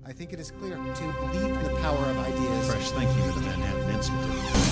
I think it is clear to believe in the power of ideas. Fresh thinking to the Manhattan Institute.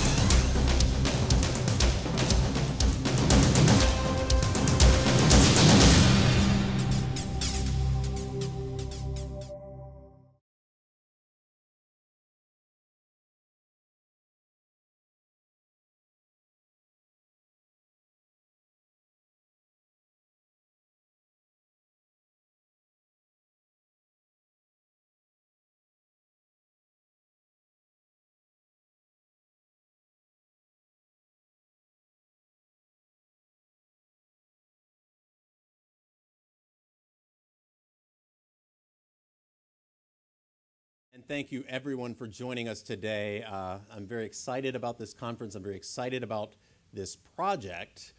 And thank you, everyone, for joining us today. I'm very excited about this conference. I'm very excited about this project,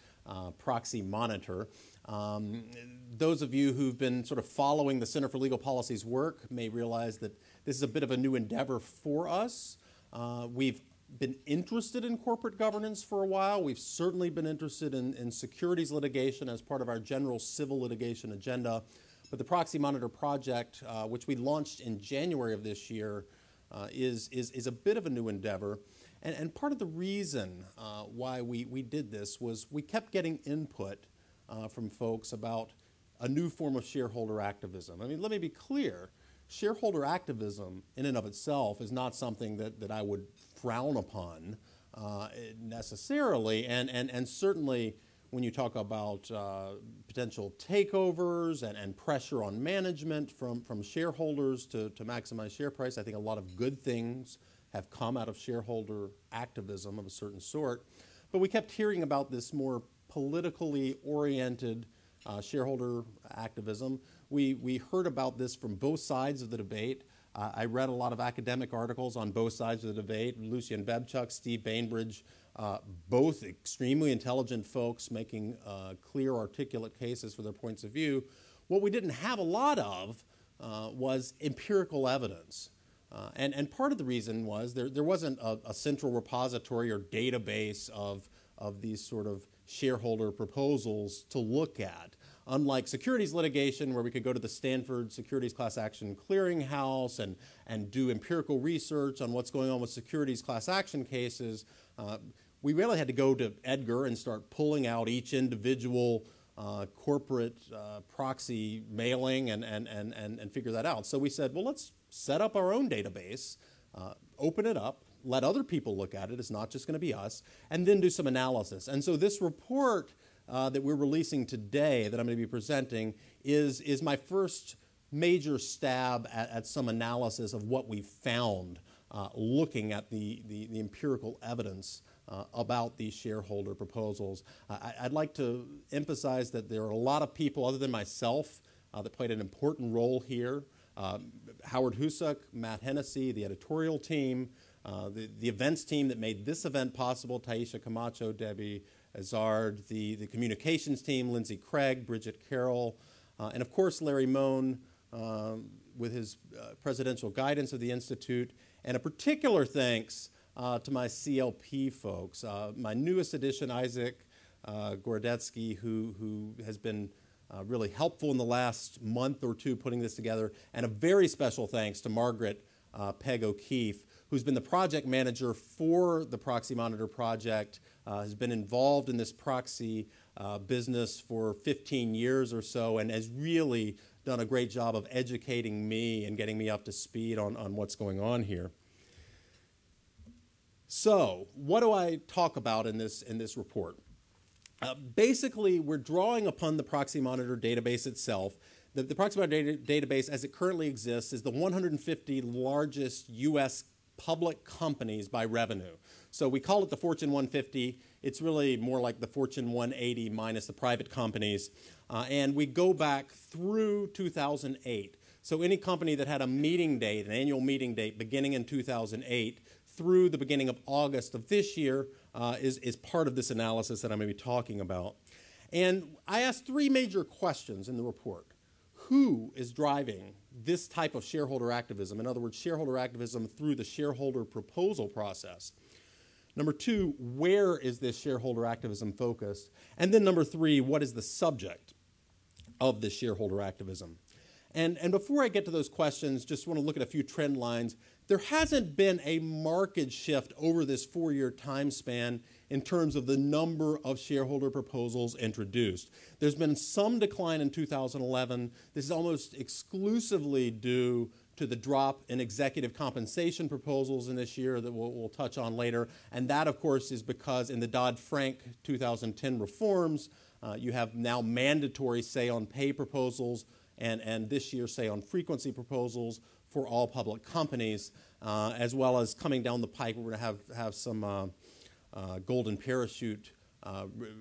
Proxy Monitor. Those of you who've been sort of following the Center for Legal Policy's work may realize that this is a bit of a new endeavor for us. We've been interested in corporate governance for a while. We've certainly been interested in securities litigation as part of our general civil litigation agenda. But the Proxy Monitor project, which we launched in January of this year, is a bit of a new endeavor. And part of the reason why we did this was we kept getting input from folks about a new form of shareholder activism. I mean, let me be clear. Shareholder activism in and of itself is not something that I would frown upon necessarily. And certainly, when you talk about potential takeovers and pressure on management from shareholders to maximize share price, I think a lot of good things have come out of shareholder activism of a certain sort. But we kept hearing about this more politically oriented shareholder activism. We heard about this from both sides of the debate. I read a lot of academic articles on both sides of the debate. Lucian Bebchuk, Steve Bainbridge, both extremely intelligent folks making clear, articulate cases for their points of view. What we didn't have a lot of was empirical evidence. And part of the reason was there wasn't a central repository or database of these sort of shareholder proposals to look at. Unlike securities litigation, where we could go to the Stanford Securities Class Action Clearinghouse and do empirical research on what's going on with securities class action cases, we really had to go to Edgar and start pulling out each individual corporate proxy mailing and figure that out. So we said, well, let's set up our own database, open it up, let other people look at it. It's not just going to be us, and then do some analysis. And so this report that we're releasing today that I'm going to be presenting is my first major stab at some analysis of what we found looking at the empirical evidence about these shareholder proposals. I'd like to emphasize that there are a lot of people other than myself that played an important role here. Howard Husuk, Matt Hennessy, the editorial team, the events team that made this event possible, Taisha Camacho, Debbie Azard, the communications team, Lindsay Craig, Bridget Carroll, and of course Larry Mohn with his presidential guidance of the Institute, and a particular thanks to my CLP folks. My newest addition, Isaac Gorodetsky, who has been really helpful in the last month or two putting this together, and a very special thanks to Margaret Peg O'Keefe, who's been the project manager for the Proxy Monitor project, has been involved in this proxy business for 15 years or so, and has really done a great job of educating me and getting me up to speed on what's going on here. So, what do I talk about in this report? Basically, we're drawing upon the Proxy Monitor database itself. The Proxy Monitor database, as it currently exists, is the 150 largest U.S. public companies by revenue. So we call it the Fortune 150. It's really more like the Fortune 180 minus the private companies. And we go back through 2008. So any company that had a meeting date, an annual meeting date beginning in 2008 through the beginning of August of this year is part of this analysis that I'm going to be talking about. And I asked three major questions in the report. Who is driving this type of shareholder activism? In other words, shareholder activism through the shareholder proposal process. Number two, where is this shareholder activism focused? And then number three, what is the subject of this shareholder activism? And before I get to those questions, just want to look at a few trend lines. There hasn't been a marked shift over this 4-year time span in terms of the number of shareholder proposals introduced. There's been some decline in 2011. This is almost exclusively due to the drop in executive compensation proposals in this year that we'll touch on later. And that, of course, is because in the Dodd-Frank 2010 reforms, you have now mandatory say-on-pay proposals, and this year say-on-frequency proposals for all public companies, as well as coming down the pike, we're going to have some golden parachute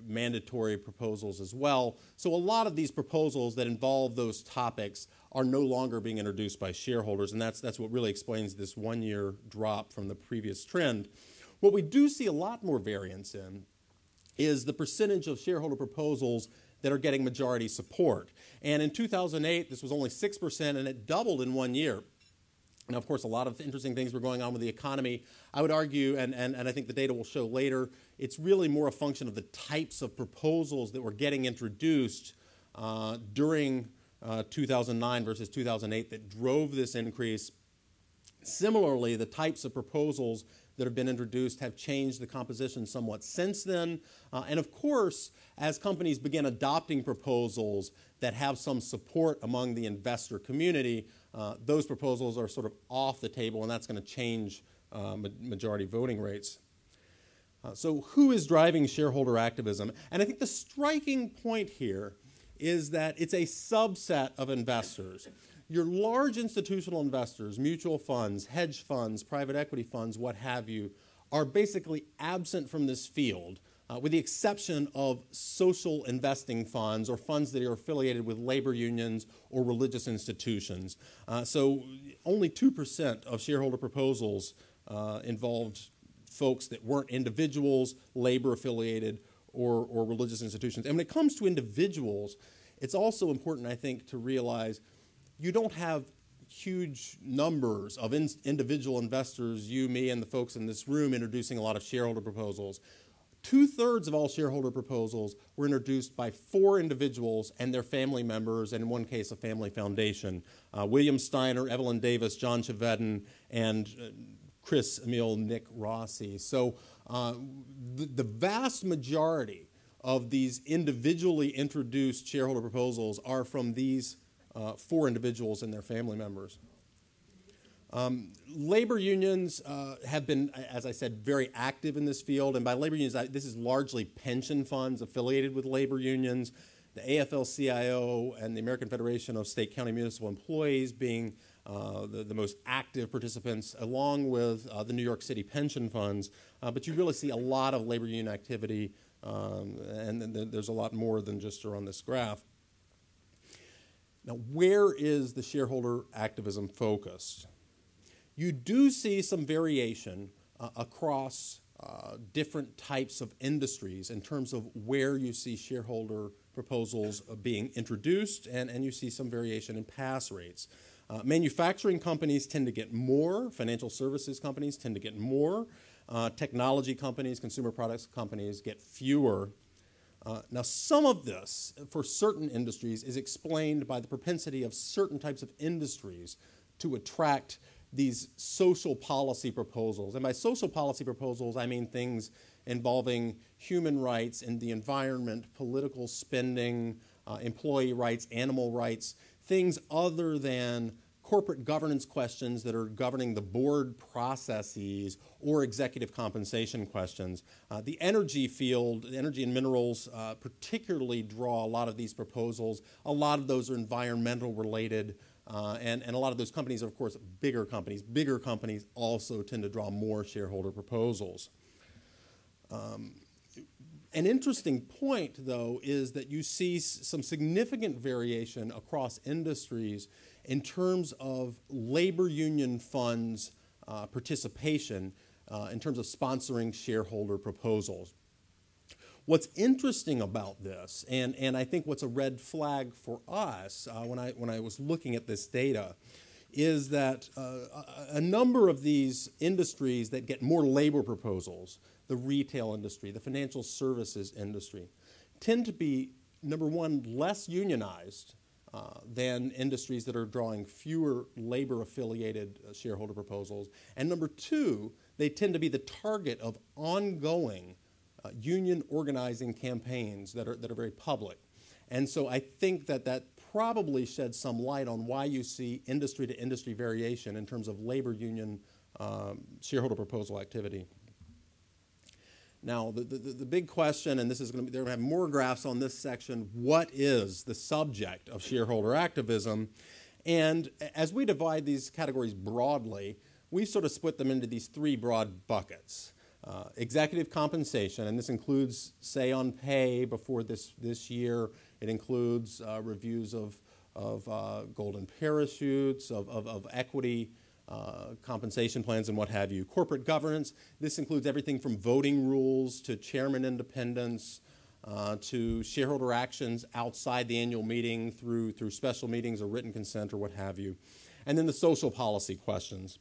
mandatory proposals as well. So a lot of these proposals that involve those topics are no longer being introduced by shareholders, and that's what really explains this 1-year drop from the previous trend. What we do see a lot more variance in is the percentage of shareholder proposals that are getting majority support. And in 2008, this was only 6%, and it doubled in 1 year. Now, of course, a lot of interesting things were going on with the economy. I would argue, and I think the data will show later, it's really more a function of the types of proposals that were getting introduced during 2009 versus 2008 that drove this increase. Similarly, the types of proposals that have been introduced have changed the composition somewhat since then. And of course, as companies begin adopting proposals that have some support among the investor community, those proposals are sort of off the table, and that's going to change majority voting rates. So who is driving shareholder activism? And I think the striking point here is that it's a subset of investors. Your large institutional investors, mutual funds, hedge funds, private equity funds, what have you, are basically absent from this field, with the exception of social investing funds or funds that are affiliated with labor unions or religious institutions. So only 2% of shareholder proposals involved folks that weren't individuals, labor affiliated, or religious institutions. And when it comes to individuals, it's also important, I think, to realize you don't have huge numbers of individual investors, you, me, and the folks in this room introducing a lot of shareholder proposals. 2/3 of all shareholder proposals were introduced by 4 individuals and their family members, and in one case, a family foundation. William Steiner, Evelyn Davis, John Chevedden, and Chris Emil Nick Rossi. So the vast majority of these individually introduced shareholder proposals are from these 4 individuals and their family members. Labor unions have been, as I said, very active in this field. And by labor unions, this is largely pension funds affiliated with labor unions, the AFL-CIO and the American Federation of State, County, Municipal Employees being the most active participants, along with the New York City pension funds. But you really see a lot of labor union activity, and there's a lot more than just around this graph. Now, where is the shareholder activism focused? You do see some variation across different types of industries in terms of where you see shareholder proposals being introduced, and you see some variation in pass rates. Manufacturing companies tend to get more. Financial services companies tend to get more. Technology companies, consumer products companies get fewer. Now, some of this, for certain industries, is explained by the propensity of certain types of industries to attract these social policy proposals. And by social policy proposals, I mean things involving human rights and the environment, political spending, employee rights, animal rights, things other than corporate governance questions that are governing the board processes or executive compensation questions. The energy field, energy and minerals particularly draw a lot of these proposals. A lot of those are environmental related, and a lot of those companies are, of course, bigger companies. Bigger companies also tend to draw more shareholder proposals. An interesting point, though, is that you see some significant variation across industries in terms of labor union funds participation in terms of sponsoring shareholder proposals. What's interesting about this, and I think what's a red flag for us when I was looking at this data, is that a number of these industries that get more labor proposals, the retail industry, the financial services industry, tend to be, number one, less unionized, than industries that are drawing fewer labor-affiliated shareholder proposals. And number two, they tend to be the target of ongoing union organizing campaigns that are very public. And so I think that probably sheds some light on why you see industry-to-industry variation in terms of labor union shareholder proposal activity. Now, the big question, and this is going to be, they're going to have more graphs on this section, what is the subject of shareholder activism? And as we divide these categories broadly, we sort of split them into these three broad buckets. Executive compensation, and this includes say on pay before this year. It includes reviews of golden parachutes, of equity compensation plans and what have you. Corporate governance, this includes everything from voting rules to chairman independence to shareholder actions outside the annual meeting through special meetings or written consent or what have you. And then the social policy questions.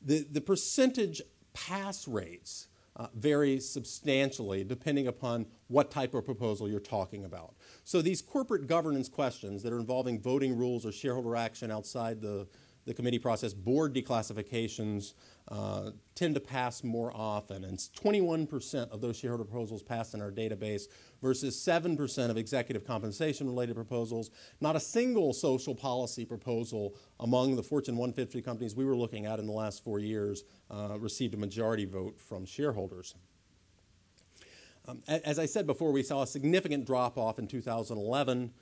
The percentage pass rates vary substantially depending upon what type of proposal you're talking about. So these corporate governance questions that are involving voting rules or shareholder action outside the committee process, board declassifications, tend to pass more often. And 21% of those shareholder proposals pass in our database versus 7% of executive compensation-related proposals. Not a single social policy proposal among the Fortune 150 companies we were looking at in the last 4 years received a majority vote from shareholders. As I said before, we saw a significant drop-off in 2011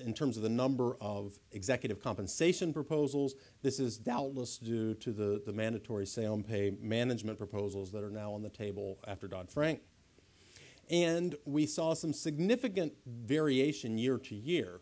in terms of the number of executive compensation proposals. This is doubtless due to the mandatory say-on-pay management proposals that are now on the table after Dodd-Frank. And we saw some significant variation year to year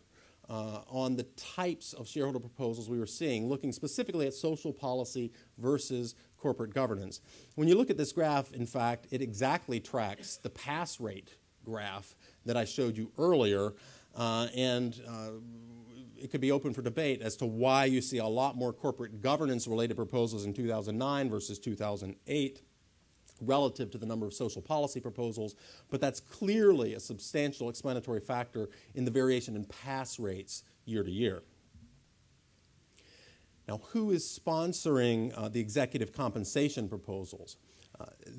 on the types of shareholder proposals we were seeing, looking specifically at social policy versus corporate governance. When you look at this graph, in fact, it exactly tracks the pass rate graph that I showed you earlier. It could be open for debate as to why you see a lot more corporate governance-related proposals in 2009 versus 2008 relative to the number of social policy proposals, but that's clearly a substantial explanatory factor in the variation in pass rates year to year. Now, who is sponsoring the executive compensation proposals?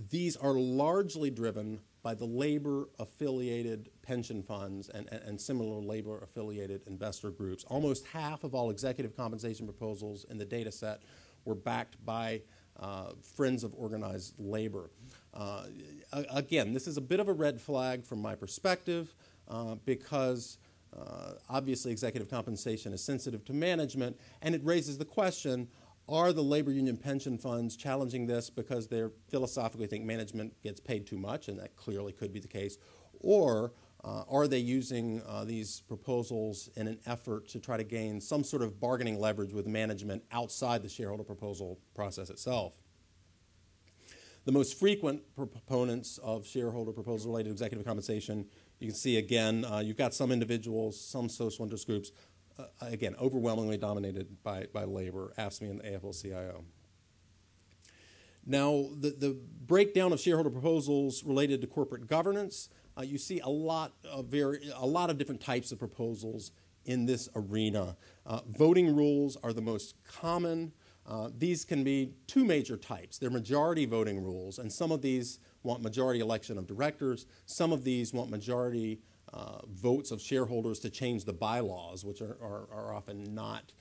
These are largely driven by the labor-affiliated pension funds and similar labor-affiliated investor groups. Almost half of all executive compensation proposals in the data set were backed by Friends of Organized Labor. Again, this is a bit of a red flag from my perspective because obviously executive compensation is sensitive to management, and it raises the question, are the labor union pension funds challenging this because they philosophically think management gets paid too much, and that clearly could be the case, or are they using these proposals in an effort to try to gain some sort of bargaining leverage with management outside the shareholder proposal process itself? The most frequent proponents of shareholder proposal related to executive compensation, you can see again, you've got some individuals, some social interest groups, again, overwhelmingly dominated by labor, AFSCME and the AFL-CIO. Now, the breakdown of shareholder proposals related to corporate governance, you see a lot of different types of proposals in this arena. Voting rules are the most common. These can be two major types. They're majority voting rules, and some of these want majority election of directors. Some of these want majority votes of shareholders to change the bylaws, which are often not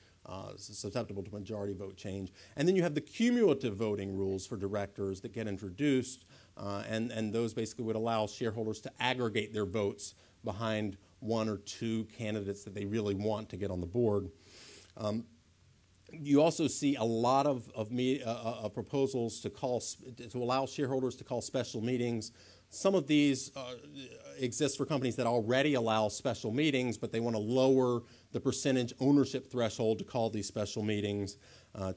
susceptible to majority vote change. And then you have the cumulative voting rules for directors that get introduced, and those basically would allow shareholders to aggregate their votes behind one or two candidates that they really want to get on the board. You also see a lot of proposals to allow shareholders to call special meetings. Some of these exist for companies that already allow special meetings, but they want to lower the percentage ownership threshold to call these special meetings.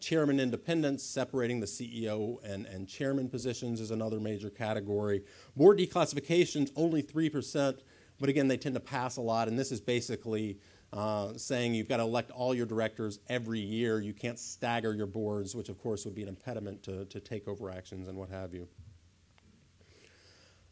Chairman independence, separating the CEO and chairman positions is another major category. Board declassifications, only 3%, but again, they tend to pass a lot, and this is basically saying you've got to elect all your directors every year. You can't stagger your boards, which of course would be an impediment to takeover actions and what have you.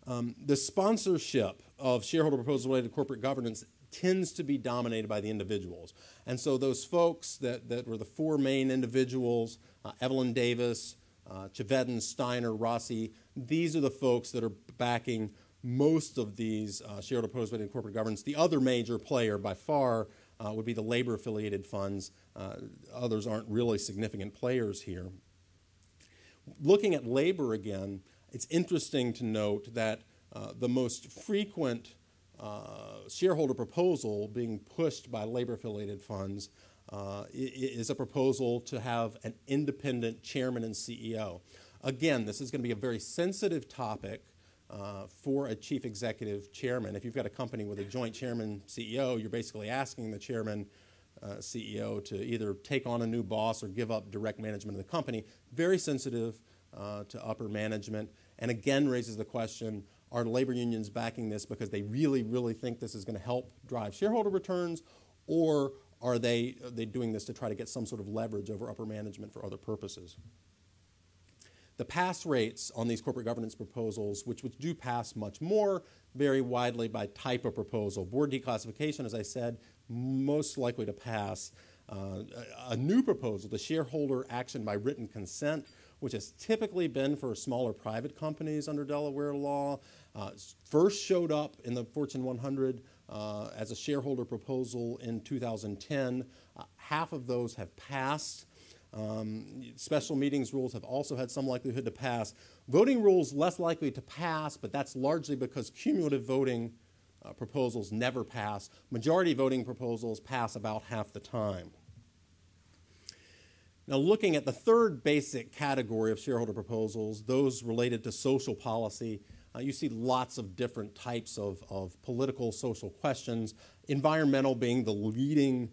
The sponsorship of shareholder proposal related to corporate governance tends to be dominated by the individuals. And so those folks that were the four main individuals, Evelyn Davis, Chevedden, Steiner, Rossi, these are the folks that are backing most of these shareholder proposals in corporate governance. The other major player by far would be the labor-affiliated funds. Others aren't really significant players here. Looking at labor again, it's interesting to note that the most frequent shareholder proposal being pushed by labor-affiliated funds is a proposal to have an independent chairman and CEO. Again, this is going to be a very sensitive topic for a chief executive chairman. If you've got a company with a joint chairman CEO, you're basically asking the chairman CEO to either take on a new boss or give up direct management of the company. Very sensitive to upper management, and again raises the question, are labor unions backing this because they really, really think this is going to help drive shareholder returns, or are they doing this to try to get some sort of leverage over upper management for other purposes? The pass rates on these corporate governance proposals, which do pass much more, vary widely by type of proposal. Board declassification, as I said, most likely to pass. A new proposal, the shareholder action by written consent, which has typically been for smaller private companies under Delaware law, first showed up in the Fortune 100 as a shareholder proposal in 2010. Half of those have passed. Special meetings rules have also had some likelihood to pass. Voting rules less likely to pass, but that's largely because cumulative voting proposals never pass. Majority voting proposals pass about half the time. Now, looking at the third basic category of shareholder proposals, those related to social policy, you see lots of different types of political social questions, environmental being the leading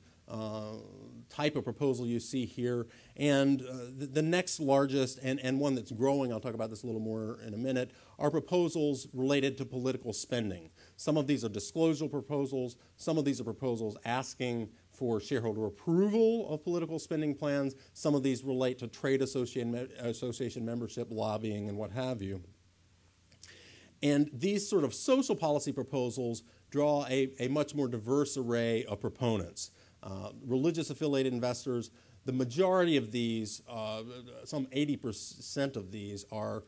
type of proposal you see here. And the next largest, and one that's growing, I'll talk about this a little more in a minute, are proposals related to political spending. Some of these are disclosure proposals. Some of these are proposals asking for shareholder approval of political spending plans. Some of these relate to trade association membership, lobbying, and what have you. And these sort of social policy proposals draw a much more diverse array of proponents. Religious affiliated investors, the majority of these, some 80% of these are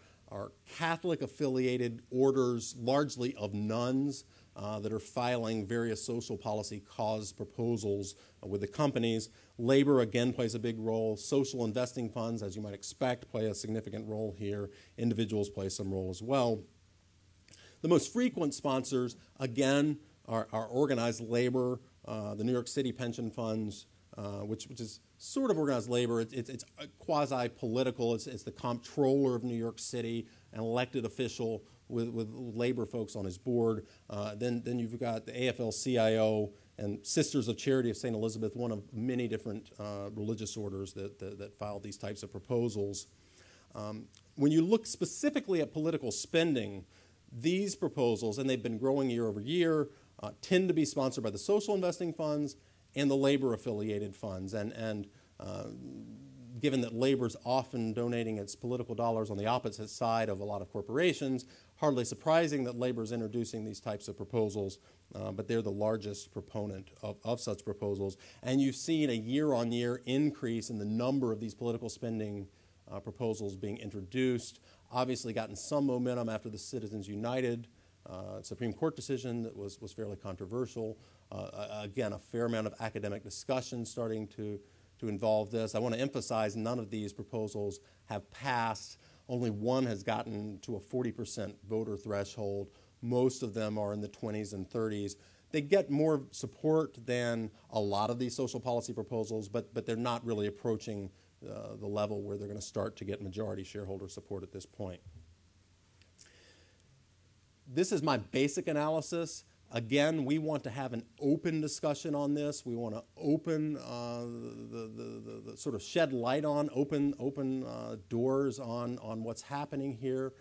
Catholic affiliated orders, largely of nuns, that are filing various social policy cause proposals with the companies. Labor, again, plays a big role. Social investing funds, as you might expect, play a significant role here. Individuals play some role as well. The most frequent sponsors, again, are organized labor, the New York City pension funds, which is sort of organized labor. It's quasi-political. It's the comptroller of New York City, an elected official with labor folks on his board. Then you've got the AFL-CIO and Sisters of Charity of St. Elizabeth, one of many different religious orders that file these types of proposals. When you look specifically at political spending, these proposals, and they've been growing year over year, tend to be sponsored by the social investing funds and the labor-affiliated funds. And given that labor is often donating its political dollars on the opposite side of a lot of corporations, hardly surprising that labor is introducing these types of proposals, but they're the largest proponent of such proposals. And you've seen a year-on-year increase in the number of these political spending proposals being introduced. Obviously gotten some momentum after the Citizens United Supreme Court decision that was fairly controversial. Again, a fair amount of academic discussion starting to involve this. I want to emphasize none of these proposals have passed. Only one has gotten to a 40% voter threshold. Most of them are in the 20s and 30s. They get more support than a lot of these social policy proposals, but they're not really approaching the level where they're going to start to get majority shareholder support at this point. This is my basic analysis. Again, we want to have an open discussion on this. We want to open the sort of shed light on, open doors on what's happening here.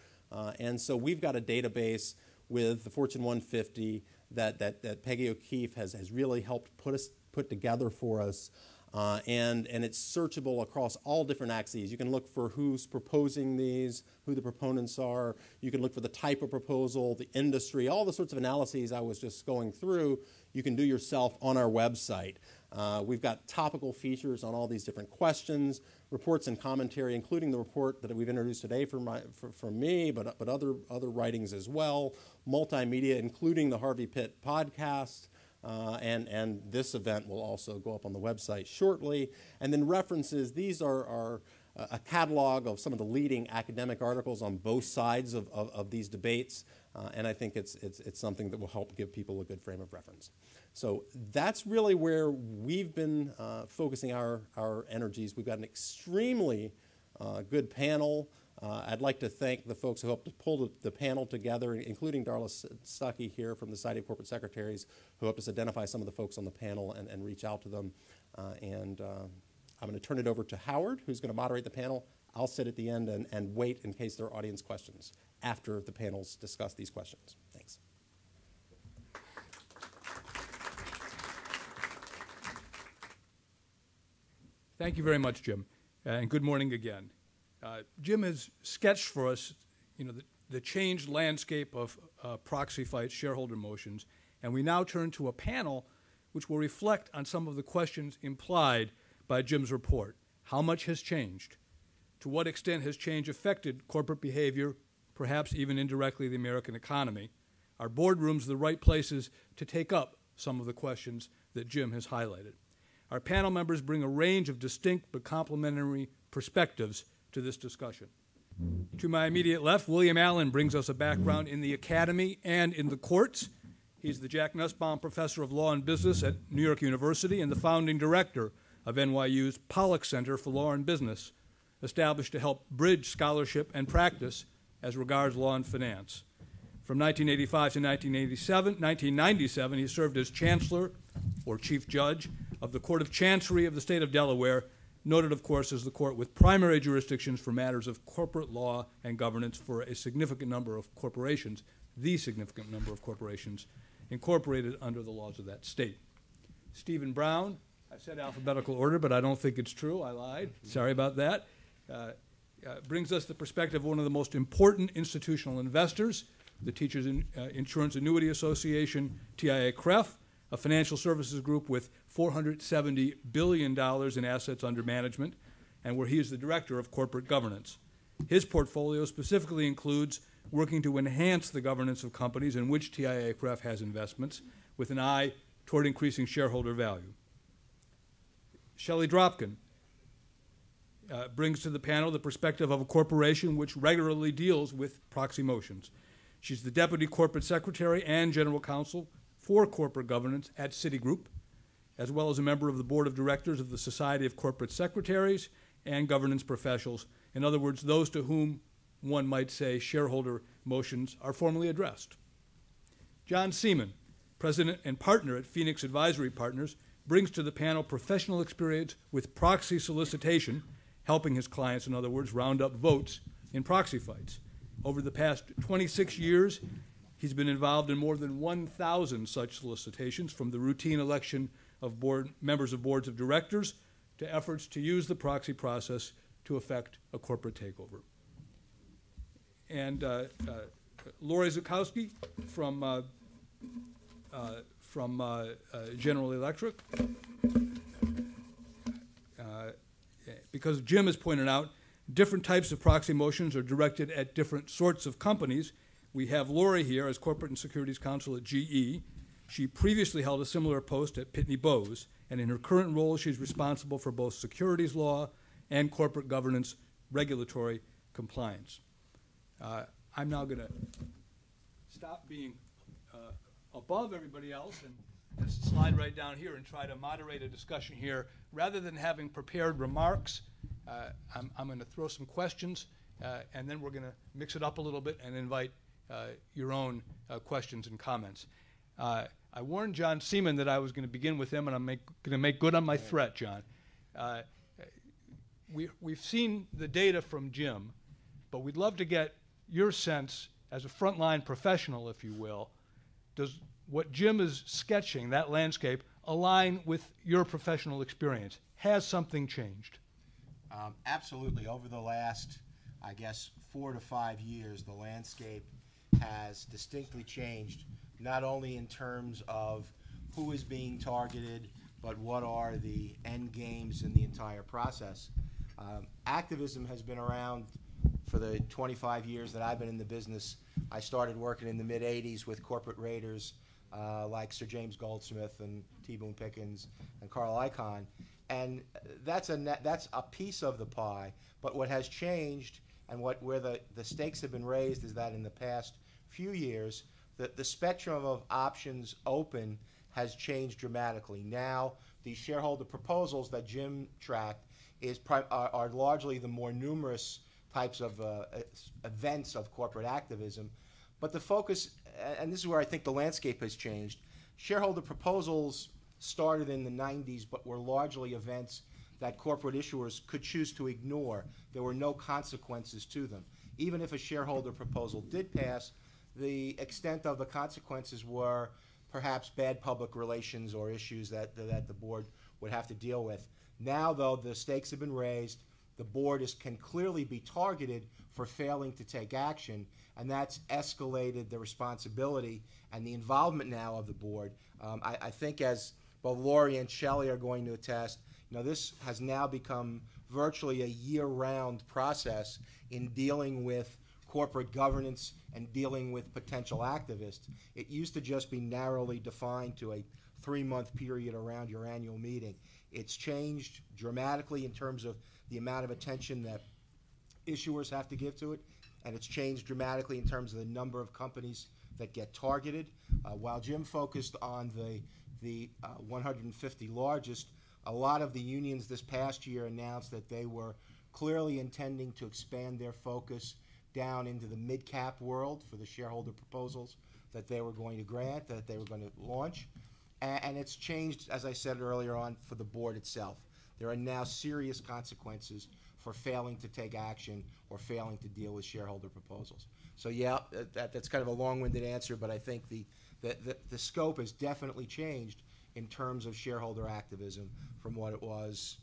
And so we've got a database with the Fortune 150 that Peggy O'Keefe has really helped put together for us. and it's searchable across all different axes. You can look for who's proposing these, who the proponents are. You can look for the type of proposal, the industry, all the sorts of analyses I was just going through. You can do yourself on our website. We've got topical features on all these different questions, reports and commentary, including the report that we've introduced today from me, but other writings as well, multimedia, including the Harvey Pitt podcast. And this event will also go up on the website shortly. And then references, these are a catalog of some of the leading academic articles on both sides of these debates. And I think it's something that will help give people a good frame of reference. So that's really where we've been focusing our energies. We've got an extremely good panel. I'd like to thank the folks who helped to pull the panel together, including Darla Stuckey here from the Society of Corporate Secretaries, who helped us identify some of the folks on the panel and reach out to them. I'm going to turn it over to Howard, who's going to moderate the panel. I'll sit at the end and wait in case there are audience questions after the panels discuss these questions. Thanks. Thank you very much, Jim, and good morning again. Jim has sketched for us, the changed landscape of proxy fights, shareholder motions, and we now turn to a panel which will reflect on some of the questions implied by Jim's report. How much has changed? To what extent has change affected corporate behavior, perhaps even indirectly the American economy? Are boardrooms the right places to take up some of the questions that Jim has highlighted? Our panel members bring a range of distinct but complementary perspectives to this discussion. To my immediate left, William Allen brings us a background in the academy and in the courts. He's the Jack Nussbaum Professor of Law and Business at New York University and the founding director of NYU's Pollack Center for Law and Business, established to help bridge scholarship and practice as regards law and finance. From 1985 to 1997, he served as Chancellor, or Chief Judge, of the Court of Chancery of the State of Delaware, noted, of course, as the court with primary jurisdictions for matters of corporate law and governance for a significant number of corporations, the significant number of corporations incorporated under the laws of that state. Stephen Brown, I said alphabetical order, but I don't think it's true. I lied. Sorry about that. Brings us the perspective of one of the most important institutional investors, the Teachers Insurance Annuity Association, TIAA-CREF, a financial services group with $470 billion in assets under management, and where he is the director of corporate governance. His portfolio specifically includes working to enhance the governance of companies in which TIAA-CREF has investments, with an eye toward increasing shareholder value. Shelley Dropkin brings to the panel the perspective of a corporation which regularly deals with proxy motions. She's the Deputy Corporate Secretary and General Counsel for Corporate Governance at Citigroup, as well as a member of the Board of Directors of the Society of Corporate Secretaries and Governance Professionals. In other words, those to whom one might say shareholder motions are formally addressed. John Seaman, President and Partner at Phoenix Advisory Partners, brings to the panel professional experience with proxy solicitation, helping his clients, in other words, round up votes in proxy fights. Over the past 26 years, he's been involved in more than 1,000 such solicitations, from the routine election of members of boards of directors to efforts to use the proxy process to effect a corporate takeover. And Laurie Zukowski from General Electric. Because Jim has pointed out, different types of proxy motions are directed at different sorts of companies. We have Laurie here as Corporate and Securities Counsel at GE. She previously held a similar post at Pitney Bowes, and in her current role, she's responsible for both securities law and corporate governance regulatory compliance. I'm now going to stop being above everybody else and just slide right down here and try to moderate a discussion here. Rather than having prepared remarks, I'm going to throw some questions, and then we're going to mix it up a little bit and invite your own questions and comments. I warned John Seaman that I was going to begin with him, and I'm going to make good on my threat, John. We've seen the data from Jim, but we'd love to get your sense as a frontline professional, if you will. Does what Jim is sketching, that landscape, align with your professional experience? Has something changed? Absolutely. Over the last, I guess, 4 to 5 years, the landscape has distinctly changed, not only in terms of who is being targeted, but what are the end games in the entire process. Activism has been around for the 25 years that I've been in the business. I started working in the mid-'80s with corporate raiders like Sir James Goldsmith and T. Boone Pickens and Carl Icahn. And that's a piece of the pie. But what has changed and where the stakes have been raised is that in the past few years, the spectrum of options open has changed dramatically. Now, the shareholder proposals that Jim tracked are largely the more numerous types of events of corporate activism. But the focus, and this is where I think the landscape has changed, shareholder proposals started in the 90s, but were largely events that corporate issuers could choose to ignore. There were no consequences to them. Even if a shareholder proposal did pass, the extent of the consequences were perhaps bad public relations or issues that the board would have to deal with. Now, though, the stakes have been raised. The board can clearly be targeted for failing to take action, and that's escalated the responsibility and the involvement now of the board. I think, as both Laurie and Shelley are going to attest, this has now become virtually a year-round process in dealing with corporate governance and dealing with potential activists. It used to just be narrowly defined to a 3-month period around your annual meeting. It's changed dramatically in terms of the amount of attention that issuers have to give to it, and it's changed dramatically in terms of the number of companies that get targeted. While Jim focused on the 150 largest, a lot of the unions this past year announced that they were clearly intending to expand their focus down into the mid-cap world for the shareholder proposals that they were going to grant, that they were going to launch. And it's changed, as I said earlier on, for the board itself. There are now serious consequences for failing to take action or failing to deal with shareholder proposals. So yeah, that's kind of a long-winded answer, but I think the scope has definitely changed in terms of shareholder activism from what it was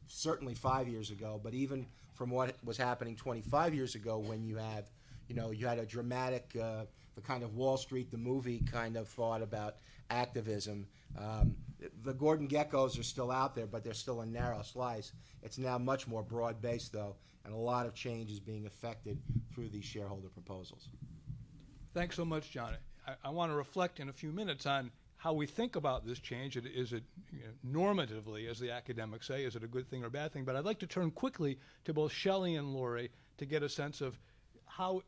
certainly 5 years ago, but even from what was happening 25 years ago when you had a dramatic, the kind of Wall Street, the movie kind of thought about activism. The Gordon Geckos are still out there, but they're still a narrow slice. It's now much more broad-based, though, and a lot of change is being effected through these shareholder proposals. Thanks so much, John. I want to reflect in a few minutes on how we think about this change. Is it normatively, as the academics say, is it a good thing or a bad thing? But I'd like to turn quickly to both Shelley and Laurie to get a sense of how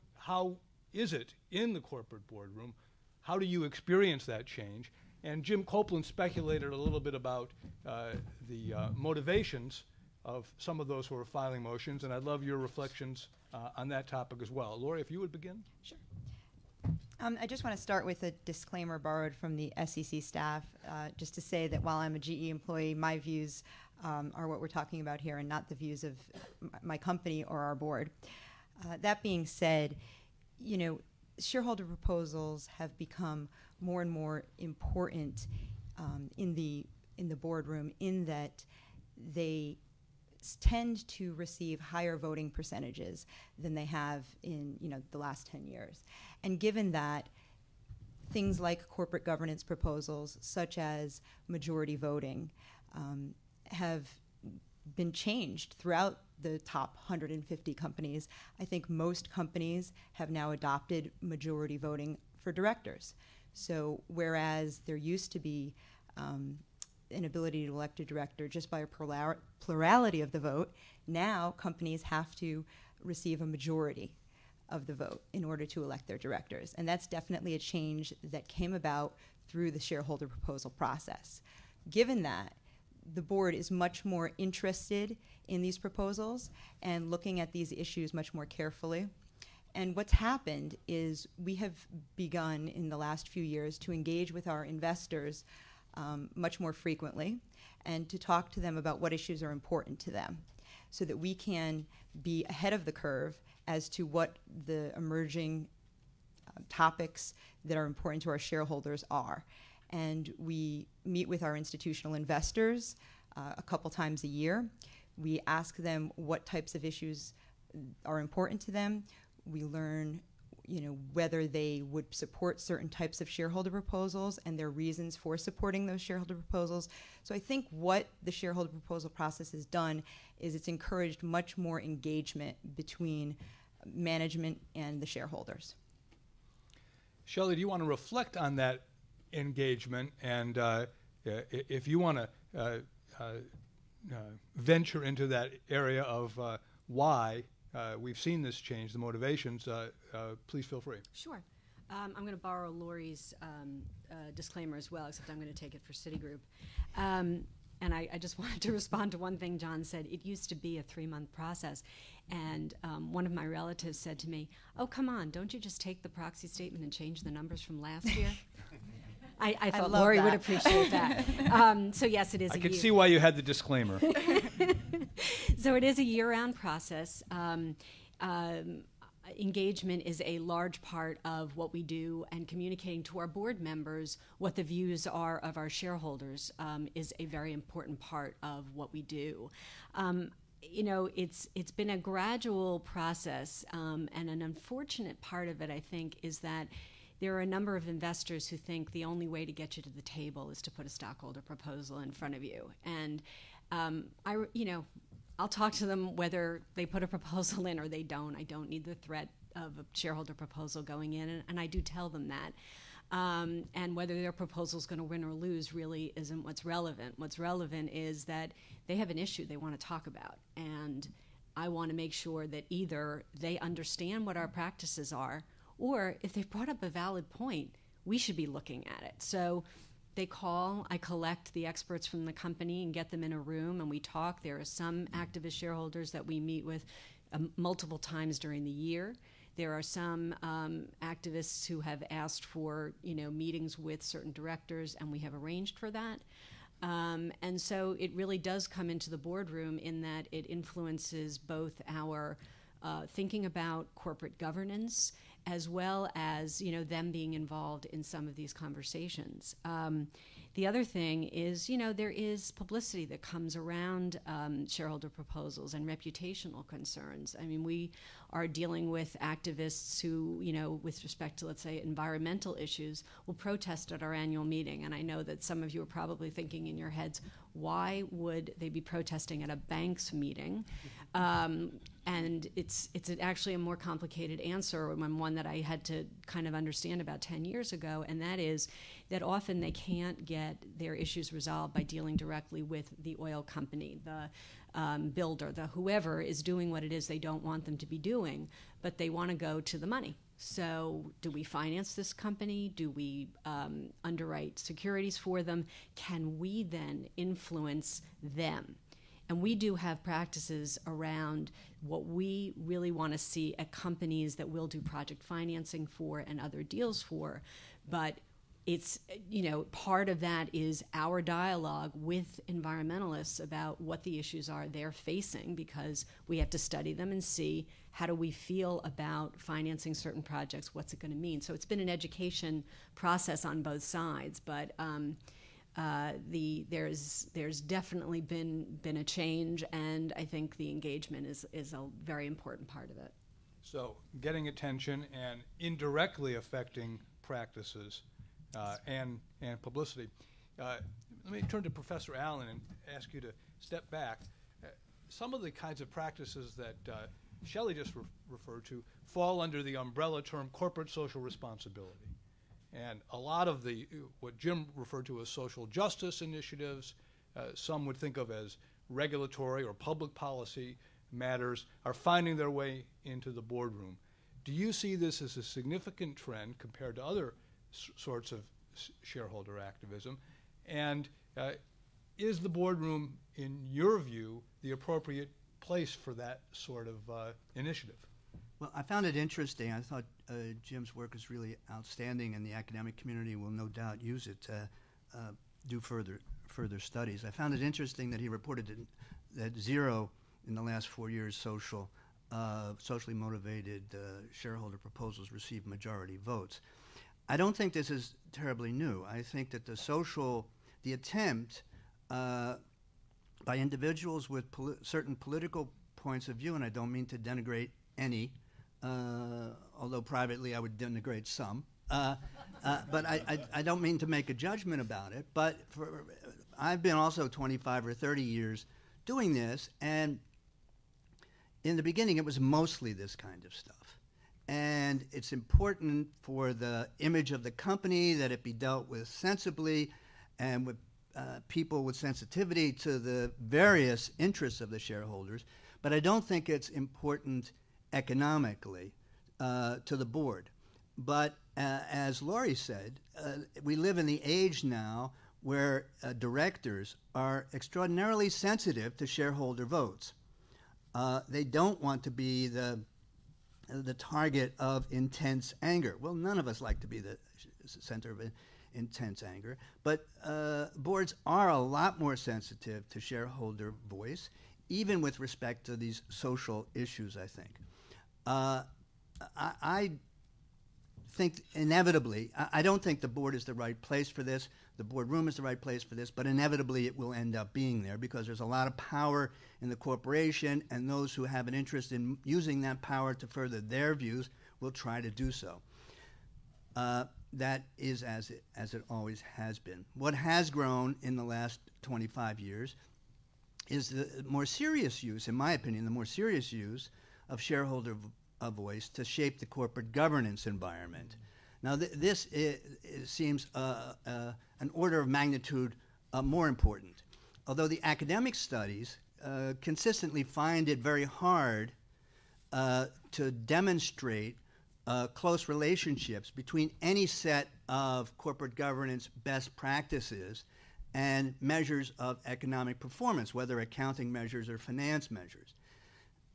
is it in the corporate boardroom? How do you experience that change? And Jim Copland speculated a little bit about the motivations of some of those who are filing motions, and I'd love your reflections on that topic as well. Laurie, if you would begin. Sure. I just want to start with a disclaimer borrowed from the SEC staff, just to say that while I'm a GE employee, my views are what we're talking about here and not the views of my company or our board. That being said, shareholder proposals have become more and more important in the boardroom, in that they tend to receive higher voting percentages than they have in the last 10 years. And given that, things like corporate governance proposals, such as majority voting, have been changed throughout the top 150 companies. I think most companies have now adopted majority voting for directors. So whereas there used to be an ability to elect a director just by a plurality of the vote, now companies have to receive a majority of the vote in order to elect their directors. And that's definitely a change that came about through the shareholder proposal process. Given that, the board is much more interested in these proposals and looking at these issues much more carefully. And what's happened is we have begun in the last few years to engage with our investors much more frequently and to talk to them about what issues are important to them so that we can be ahead of the curve as to what the emerging topics that are important to our shareholders are. and we meet with our institutional investors a couple times a year. We ask them what types of issues are important to them. We learn, whether they would support certain types of shareholder proposals and their reasons for supporting those shareholder proposals. So I think what the shareholder proposal process has done is it's encouraged much more engagement between management and the shareholders. Shelley, do you want to reflect on that engagement, and if you want to venture into that area of why we've seen this change, the motivations, please feel free. Sure. I'm going to borrow Laurie's disclaimer as well, except I'm going to take it for Citigroup. And I just wanted to respond to one thing John said. It used to be a 3-month process. And one of my relatives said to me, "Oh, come on, don't you just take the proxy statement and change the numbers from last year?" I thought Laurie that. would appreciate that. So yes, it is. I can see why you had the disclaimer. So it is a year-round process. Engagement is a large part of what we do, and communicating to our board members what the views are of our shareholders is a very important part of what we do. It's been a gradual process, and an unfortunate part of it, I think, is that there are a number of investors who think the only way to get you to the table is to put a stockholder proposal in front of you. And I'll talk to them whether they put a proposal in or they don't. I don't need the threat of a shareholder proposal going in, and I do tell them that. And whether their proposal is going to win or lose really isn't what's relevant. What's relevant is that they have an issue they want to talk about, and I want to make sure that either they understand what our practices are, or if they've brought up a valid point, we should be looking at it. So they call, I collect the experts from the company and get them in a room, and we talk. There are some activist shareholders that we meet with multiple times during the year. There are some activists who have asked for meetings with certain directors, and we have arranged for that. And so it really does come into the boardroom in that it influences both our thinking about corporate governance as well as them being involved in some of these conversations. The other thing is, there is publicity that comes around shareholder proposals and reputational concerns. I mean, we are dealing with activists who, with respect to, let's say, environmental issues, will protest at our annual meeting. And I know that some of you are probably thinking in your heads, why would they be protesting at a bank's meeting? And it's actually a more complicated answer, and one that I had to kind of understand about 10 years ago, and that is that often they can't get their issues resolved by dealing directly with the oil company, the builder, the whoever is doing what it is they don't want them to be doing, but they want to go to the money. So do we finance this company? Do we underwrite securities for them? Can we then influence them? And we do have practices around what we really want to see at companies that we'll do project financing for and other deals for. But it's, part of that is our dialogue with environmentalists about what the issues are they're facing, because we have to study them and see how do we feel about financing certain projects, what's it going to mean. So it's been an education process on both sides, but there's definitely been a change, and I think the engagement is a very important part of it. So getting attention and indirectly affecting practices and publicity. Let me turn to Professor Allen and ask you to step back. Some of the kinds of practices that Shelley just referred to fall under the umbrella term corporate social responsibility. And a lot of what Jim referred to as social justice initiatives, some would think of as regulatory or public policy matters, are finding their way into the boardroom. Do you see this as a significant trend compared to other sorts of shareholder activism? And is the boardroom, in your view, the appropriate place for that sort of initiative? Well, I found it interesting. I thought Jim's work is really outstanding, and the academic community will no doubt use it to do further studies. I found it interesting that he reported that zero in the last 4 years socially motivated shareholder proposals received majority votes. I don't think this is terribly new. I think that the attempt by individuals with certain political points of view, and I don't mean to denigrate any, although privately I would denigrate some, but I don't mean to make a judgment about it, but I've been also 25 or 30 years doing this, and in the beginning it was mostly this kind of stuff. And it's important for the image of the company that it be dealt with sensibly and with people with sensitivity to the various interests of the shareholders, but I don't think it's important economically to the board. But as Laurie said, we live in the age now where directors are extraordinarily sensitive to shareholder votes. They don't want to be the target of intense anger. Well, none of us like to be the center of intense anger, but boards are a lot more sensitive to shareholder voice, even with respect to these social issues, I think. I think inevitably, I don't think the board is the right place for this, the boardroom is the right place for this, but inevitably it will end up being there because there's a lot of power in the corporation, and those who have an interest in using that power to further their views will try to do so. That is as it always has been. What has grown in the last 25 years is the more serious use, in my opinion, the more serious use of shareholder voice to shape the corporate governance environment. Now, this seems an order of magnitude more important. Although the academic studies consistently find it very hard to demonstrate close relationships between any set of corporate governance best practices and measures of economic performance, whether accounting measures or finance measures.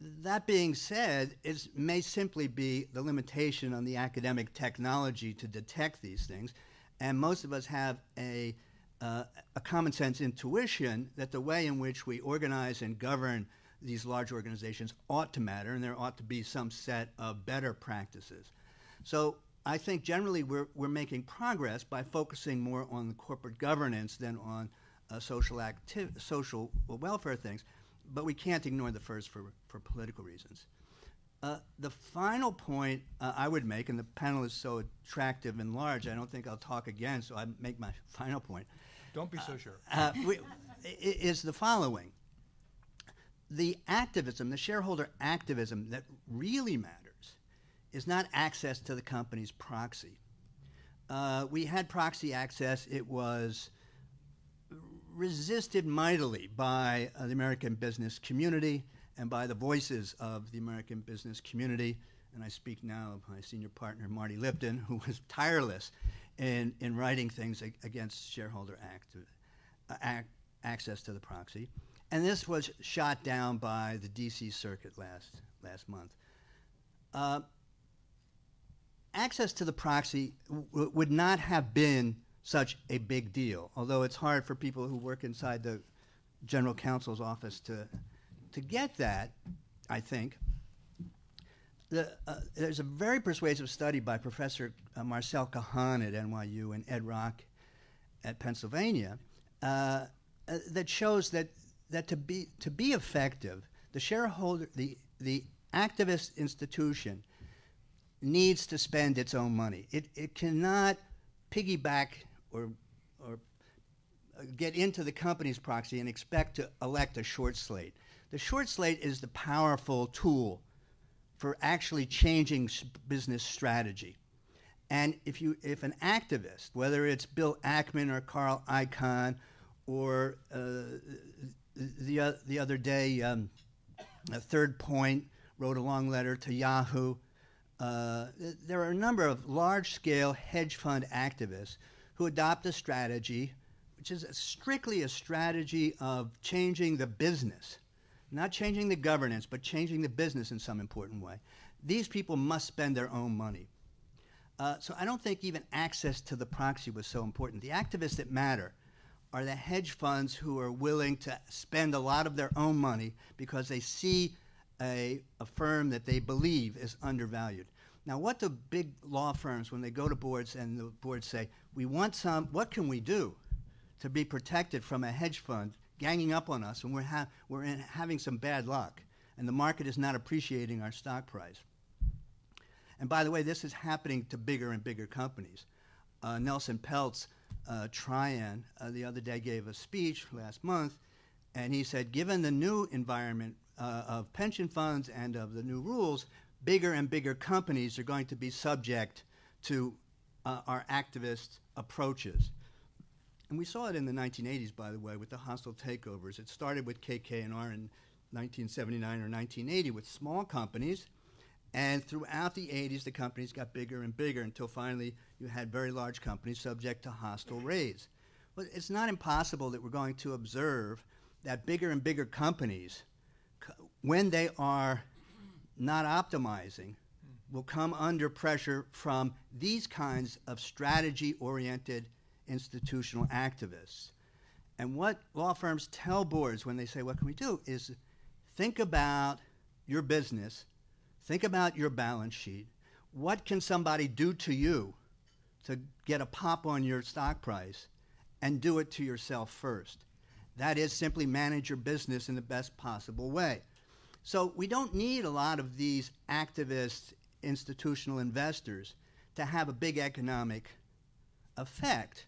That being said, it may simply be the limitation on the academic technology to detect these things, and most of us have a common sense intuition that the way in which we organize and govern these large organizations ought to matter, and there ought to be some set of better practices. So I think generally we're making progress by focusing more on the corporate governance than on social welfare things, but we can't ignore the first for political reasons. The final point I would make, and the panel is so attractive and large, I don't think I'll talk again, so I make my final point. Don't be so sure. Is the following. The activism, the shareholder activism that really matters is not access to the company's proxy. We had proxy access. It was resisted mightily by the American business community and by the voices of the American business community. And I speak now of my senior partner, Marty Lipton, who was tireless in writing things against shareholder access to the proxy. And this was shot down by the D.C. Circuit last month. Access to the proxy would not have been such a big deal, although it's hard for people who work inside the general counsel's office to get that, I think. There's a very persuasive study by Professor Marcel Cahan at NYU and Ed Rock at Pennsylvania that shows that to be effective, the shareholder, the activist institution needs to spend its own money. It cannot piggyback or get into the company's proxy and expect to elect a short slate. The short slate is the powerful tool for actually changing business strategy. And if an activist, whether it's Bill Ackman or Carl Icahn or the other day, Third Point wrote a long letter to Yahoo. There are a number of large-scale hedge fund activists who adopt a strategy, which is strictly a strategy of changing the business, not changing the governance, but changing the business in some important way. These people must spend their own money. So I don't think even access to the proxy was so important. The activists that matter are the hedge funds who are willing to spend a lot of their own money because they see a firm that they believe is undervalued. Now, what the big law firms, when they go to boards and the boards say, we want what can we do to be protected from a hedge fund ganging up on us when we're having some bad luck and the market is not appreciating our stock price? And by the way, this is happening to bigger and bigger companies. Nelson Peltz, Trian, the other day gave a speech last month, and he said, given the new environment of pension funds and of the new rules, bigger and bigger companies are going to be subject to our activist approaches. And we saw it in the 1980s, by the way, with the hostile takeovers. It started with KK&R in 1979 or 1980 with small companies, and throughout the 80s, the companies got bigger and bigger until finally you had very large companies subject to hostile raids. But it's not impossible that we're going to observe that bigger and bigger companies, when they are not optimizing, will come under pressure from these kinds of strategy-oriented institutional activists. And what law firms tell boards when they say, what can we do, is think about your business, think about your balance sheet. What can somebody do to you to get a pop on your stock price, and do it to yourself first? That is, simply manage your business in the best possible way. So we don't need a lot of these activist institutional investors to have a big economic effect.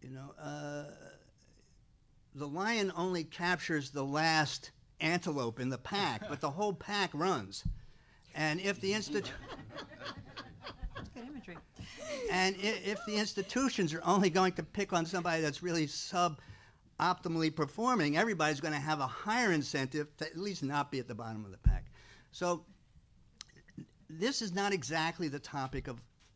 You know, the lion only captures the last antelope in the pack, but the whole pack runs. And if the That's good imagery. And if the institutions are only going to pick on somebody that's really suboptimally performing, everybody's going to have a higher incentive to at least not be at the bottom of the pack. So this is not exactly the topic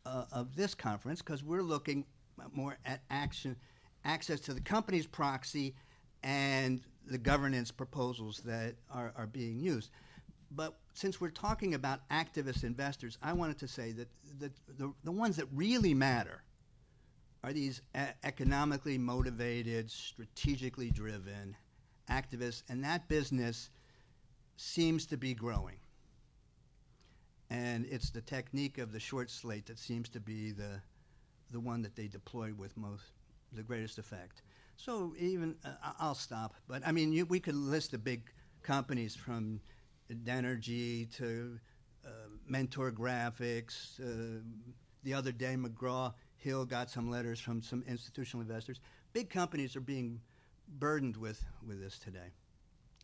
of this conference, because we're looking more at access to the company's proxy and the governance proposals that are being used. But since we're talking about activist investors, I wanted to say that the ones that really matter are these economically motivated, strategically driven activists, and that business seems to be growing. And it's the technique of the short slate that seems to be the one that they deploy with the greatest effect. So even, I'll stop, but I mean, we could list the big companies from Denergy to Mentor Graphics. The other day, McGraw-Hill got some letters from some institutional investors. Big companies are being burdened with this today.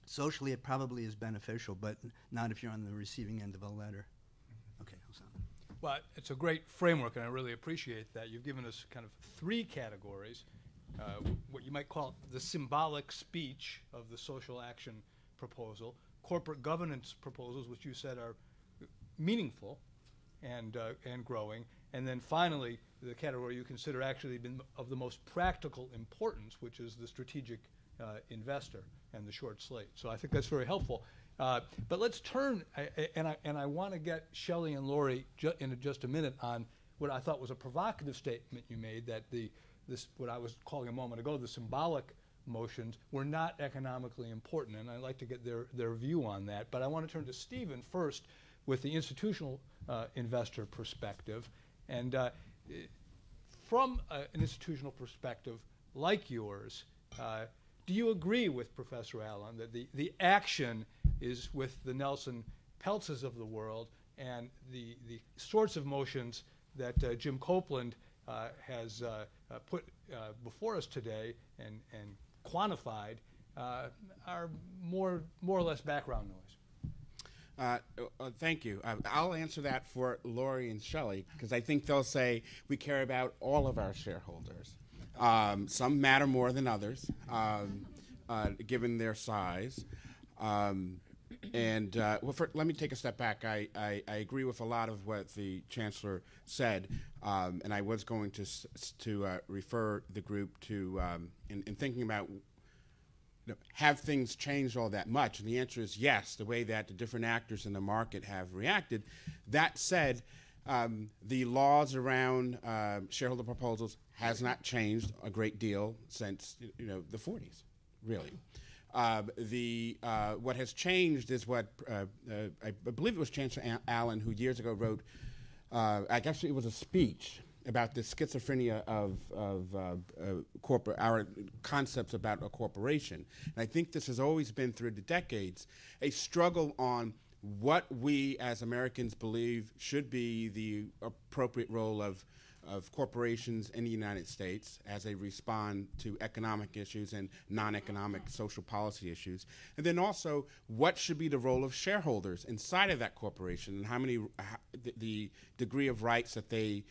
Socially, it probably is beneficial, but not if you're on the receiving end of a letter. Okay, I'll stop. Well, it's a great framework, and I really appreciate that. You've given us kind of three categories, what you might call the symbolic speech of the social action proposal, corporate governance proposals, which you said are meaningful and growing, and then finally the category you consider actually been of the most practical importance, which is the strategic investor and the short slate. So I think that's very helpful. But let's turn, and I want to get Shelley and Laurie in just a minute on what I thought was a provocative statement you made, that what I was calling a moment ago, the symbolic motions were not economically important, and I'd like to get their view on that. But I want to turn to Stephen first with the institutional investor perspective. And from an institutional perspective like yours, do you agree with Professor Allen that the action is with the Nelson Peltzes of the world, and the sorts of motions that Jim Copland has put before us today and quantified are more or less background noise? Thank you. I'll answer that for Laurie and Shelley, because I think they'll say we care about all of our shareholders. Some matter more than others, given their size. Let me take a step back. I agree with a lot of what the Chancellor said, and I was going to refer the group to, in thinking about, have things changed all that much? And the answer is yes, the way that the different actors in the market have reacted. That said, the laws around shareholder proposals has not changed a great deal since the 40s, really. What has changed is what I believe it was Chancellor Allen who years ago wrote I guess it was a speech about the schizophrenia of our concepts about a corporation. And I think this has always been, through the decades, a struggle on what we as Americans believe should be the appropriate role of corporations in the United States as they respond to economic issues and non-economic social policy issues. And then also, what should be the role of shareholders inside of that corporation, and the degree of rights that they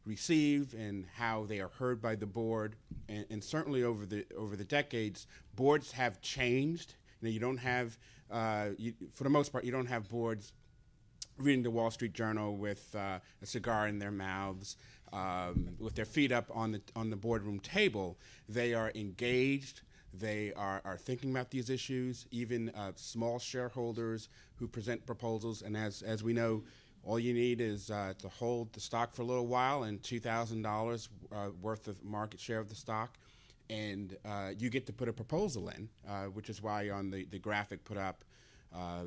receive and how they are heard by the board. And certainly over the decades, boards have changed. You don't have, for the most part, you don't have boards reading the Wall Street Journal with a cigar in their mouths, with their feet up on the boardroom table. They are engaged. They are thinking about these issues. Even small shareholders who present proposals, and as we know, all you need is to hold the stock for a little while and $2,000 worth of market share of the stock, and you get to put a proposal in, which is why on the graphic put up,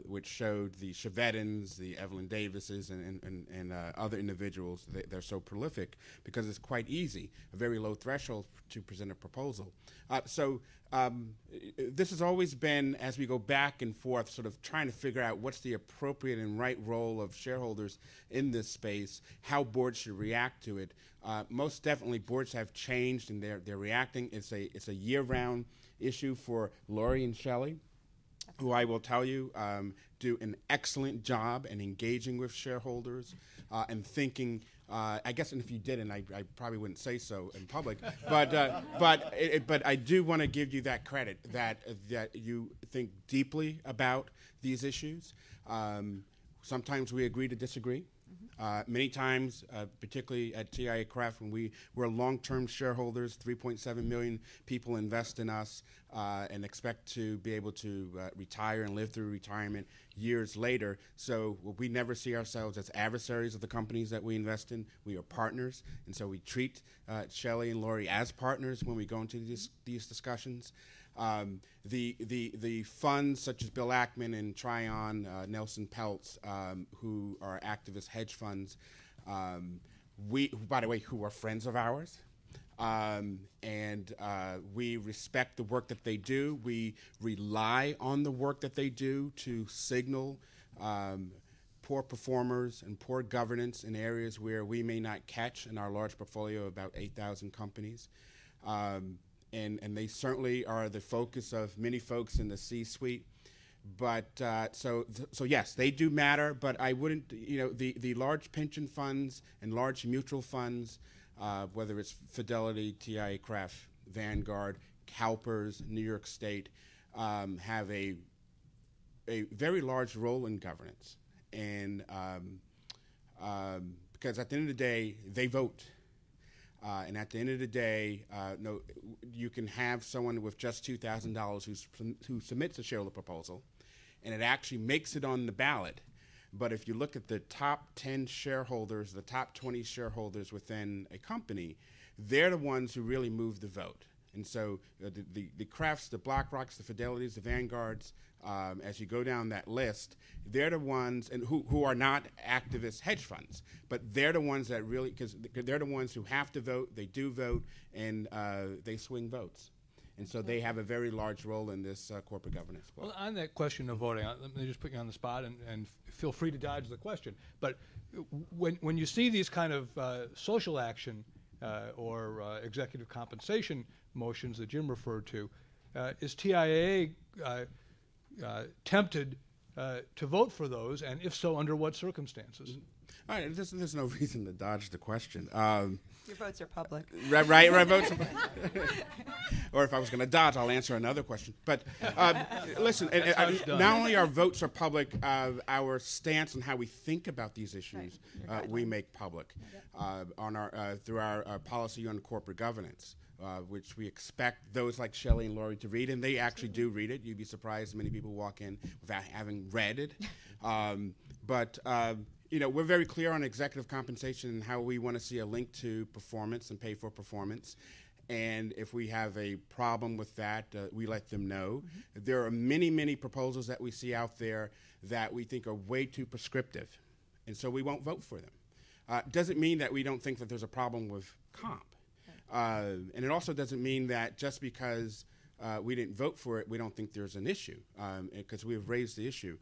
which showed the Chevettans, the Evelyn Davises, and other individuals, they're so prolific because it's quite easy, a very low threshold to present a proposal. This has always been, as we go back and forth, sort of trying to figure out what's the appropriate and right role of shareholders in this space, how boards should react to it. Most definitely, boards have changed and they're reacting. It's a year-round issue for Laurie and Shelley, who I will tell you do an excellent job in engaging with shareholders and thinking. I guess, and if you didn't, I probably wouldn't say so in public. But I do want to give you that credit that you think deeply about these issues. Sometimes we agree to disagree. Many times, particularly at TIA Craft, when we're long-term shareholders, 3.7 million people invest in us and expect to be able to retire and live through retirement years later. So we never see ourselves as adversaries of the companies that we invest in. We are partners, and so we treat Shelley and Laurie as partners when we go into these discussions. The funds such as Bill Ackman and Tryon, Nelson Peltz, who are activist hedge funds, by the way, who are friends of ours, and we respect the work that they do. We rely on the work that they do to signal poor performers and poor governance in areas where we may not catch in our large portfolio of about 8,000 companies. And they certainly are the focus of many folks in the C-suite. But so yes, they do matter. But I wouldn't, the large pension funds and large mutual funds, whether it's Fidelity, TIA Craft, Vanguard, CalPERS, New York State, have a very large role in governance. And because at the end of the day, they vote. And at the end of the day, you can have someone with just $2,000 who submits a shareholder proposal, and it actually makes it on the ballot. But if you look at the top 10 shareholders, the top 20 shareholders within a company, they're the ones who really move the vote. And so the Crafts, the BlackRocks, the Fidelities, the Vanguards, as you go down that list, they're the ones and who are not activist hedge funds, but they're the ones that really, because they're the ones who have to vote, they do vote, and they swing votes. And so they have a very large role in this corporate governance. Well, on that question of voting, let me just put you on the spot and feel free to dodge the question. But when you see these kind of social action or executive compensation motions that Jim referred to, is TIA tempted to vote for those, and if so, under what circumstances? All right, there's no reason to dodge the question. Your votes are public. Right, votes are public. Or if I was going to dodge, I'll answer another question. But listen, not only our votes are public, our stance on how we think about these issues, we make public on through our policy on corporate governance. Which we expect those like Shelley and Laurie to read, and they actually do read it. You'd be surprised many people walk in without having read it. But we're very clear on executive compensation and how we want to see a link to performance and pay for performance. And if we have a problem with that, we let them know. Mm-hmm. There are many, many proposals that we see out there that we think are way too prescriptive, and so we won't vote for them. doesn't mean that we don't think that there's a problem with comp. And it also doesn't mean that just because we didn't vote for it, we don't think there's an issue, because we have raised the issue.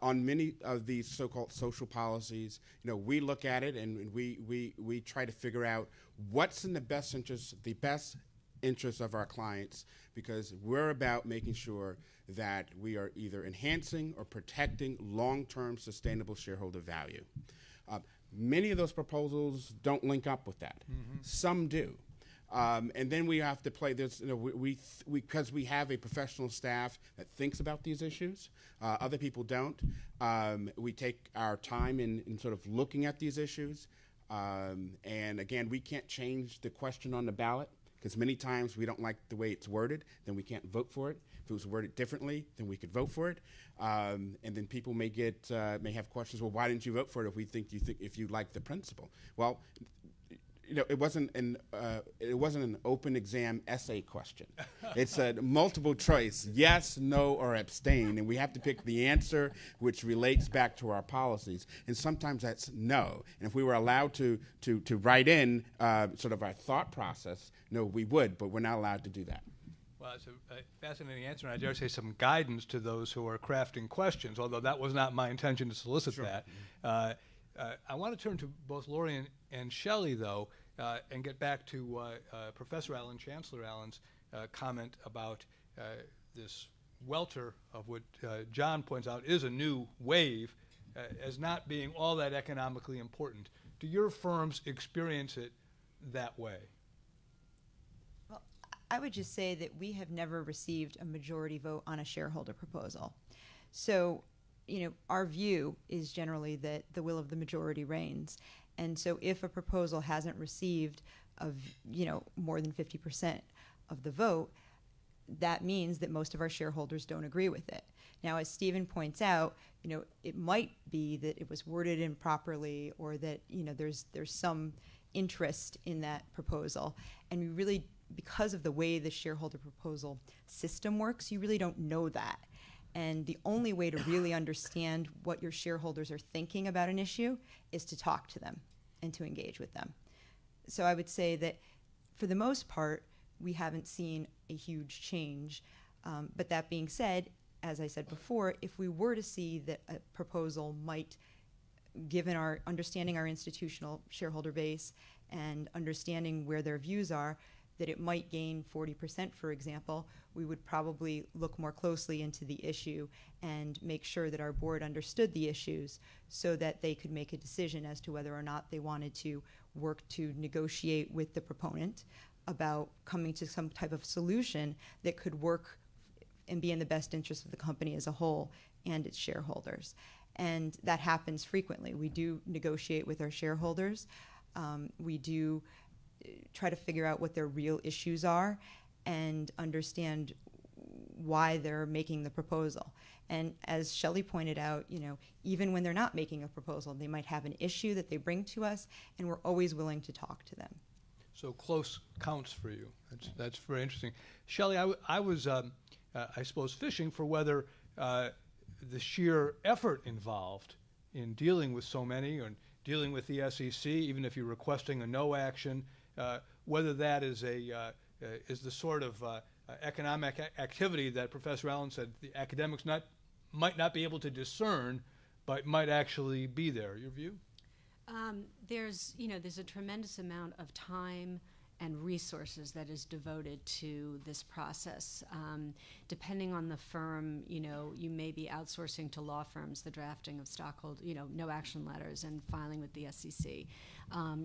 On many of these so-called social policies, we look at it and we try to figure out what's in the best interest of our clients, because we're about making sure that we are either enhancing or protecting long-term sustainable shareholder value. Many of those proposals don't link up with that. Some do. And then we have to play this, because we have a professional staff that thinks about these issues. Other people don't. We take our time in sort of looking at these issues. And again, we can't change the question on the ballot, because many times we don't like the way it's worded, then we can't vote for it. If it was worded differently, then we could vote for it. And then people may have questions. Well, why didn't you vote for it if you like the principle? Well, it wasn't an open exam essay question. It's a multiple choice: yes, no, or abstain, and we have to pick the answer which relates back to our policies. And sometimes that's no. And if we were allowed to write in sort of our thought process, no, we would, but we're not allowed to do that. Well, it's a fascinating answer, and I dare say some guidance to those who are crafting questions, although that was not my intention to solicit that. I want to turn to both Laurie and Shelley, though, and get back to Professor Allen, Chancellor Allen's comment about this welter of what John points out is a new wave as not being all that economically important. Do your firms experience it that way? Well, I would just say that we have never received a majority vote on a shareholder proposal. So, our view is generally that the will of the majority reigns. And so if a proposal hasn't received more than 50% of the vote, that means that most of our shareholders don't agree with it. Now, as Stephen points out, it might be that it was worded improperly, or that there's some interest in that proposal. And we really, because of the way the shareholder proposal system works, you really don't know that. And the only way to really understand what your shareholders are thinking about an issue is to talk to them and to engage with them. So I would say that for the most part, we haven't seen a huge change. But that being said, as I said before, if we were to see that a proposal might, given our understanding our institutional shareholder base and understanding where their views are, that it might gain 40%, for example, we would probably look more closely into the issue and make sure that our board understood the issues so that they could make a decision as to whether or not they wanted to work to negotiate with the proponent about coming to some type of solution that could work and be in the best interest of the company as a whole and its shareholders. And that happens frequently. We do negotiate with our shareholders. We do try to figure out what their real issues are and understand why they're making the proposal. And as Shelley pointed out, even when they're not making a proposal, they might have an issue that they bring to us, and we're always willing to talk to them. So close counts for you. That's very interesting. Shelley, I was, I suppose, fishing for whether the sheer effort involved in dealing with so many, or dealing with the SEC, even if you're requesting a no action, whether that is the sort of economic activity that Professor Allen said the academics might not be able to discern, but might actually be there. Your view? There's a tremendous amount of time and resources that is devoted to this process. Depending on the firm, you may be outsourcing to law firms the drafting of stockholder, no action letters and filing with the SEC.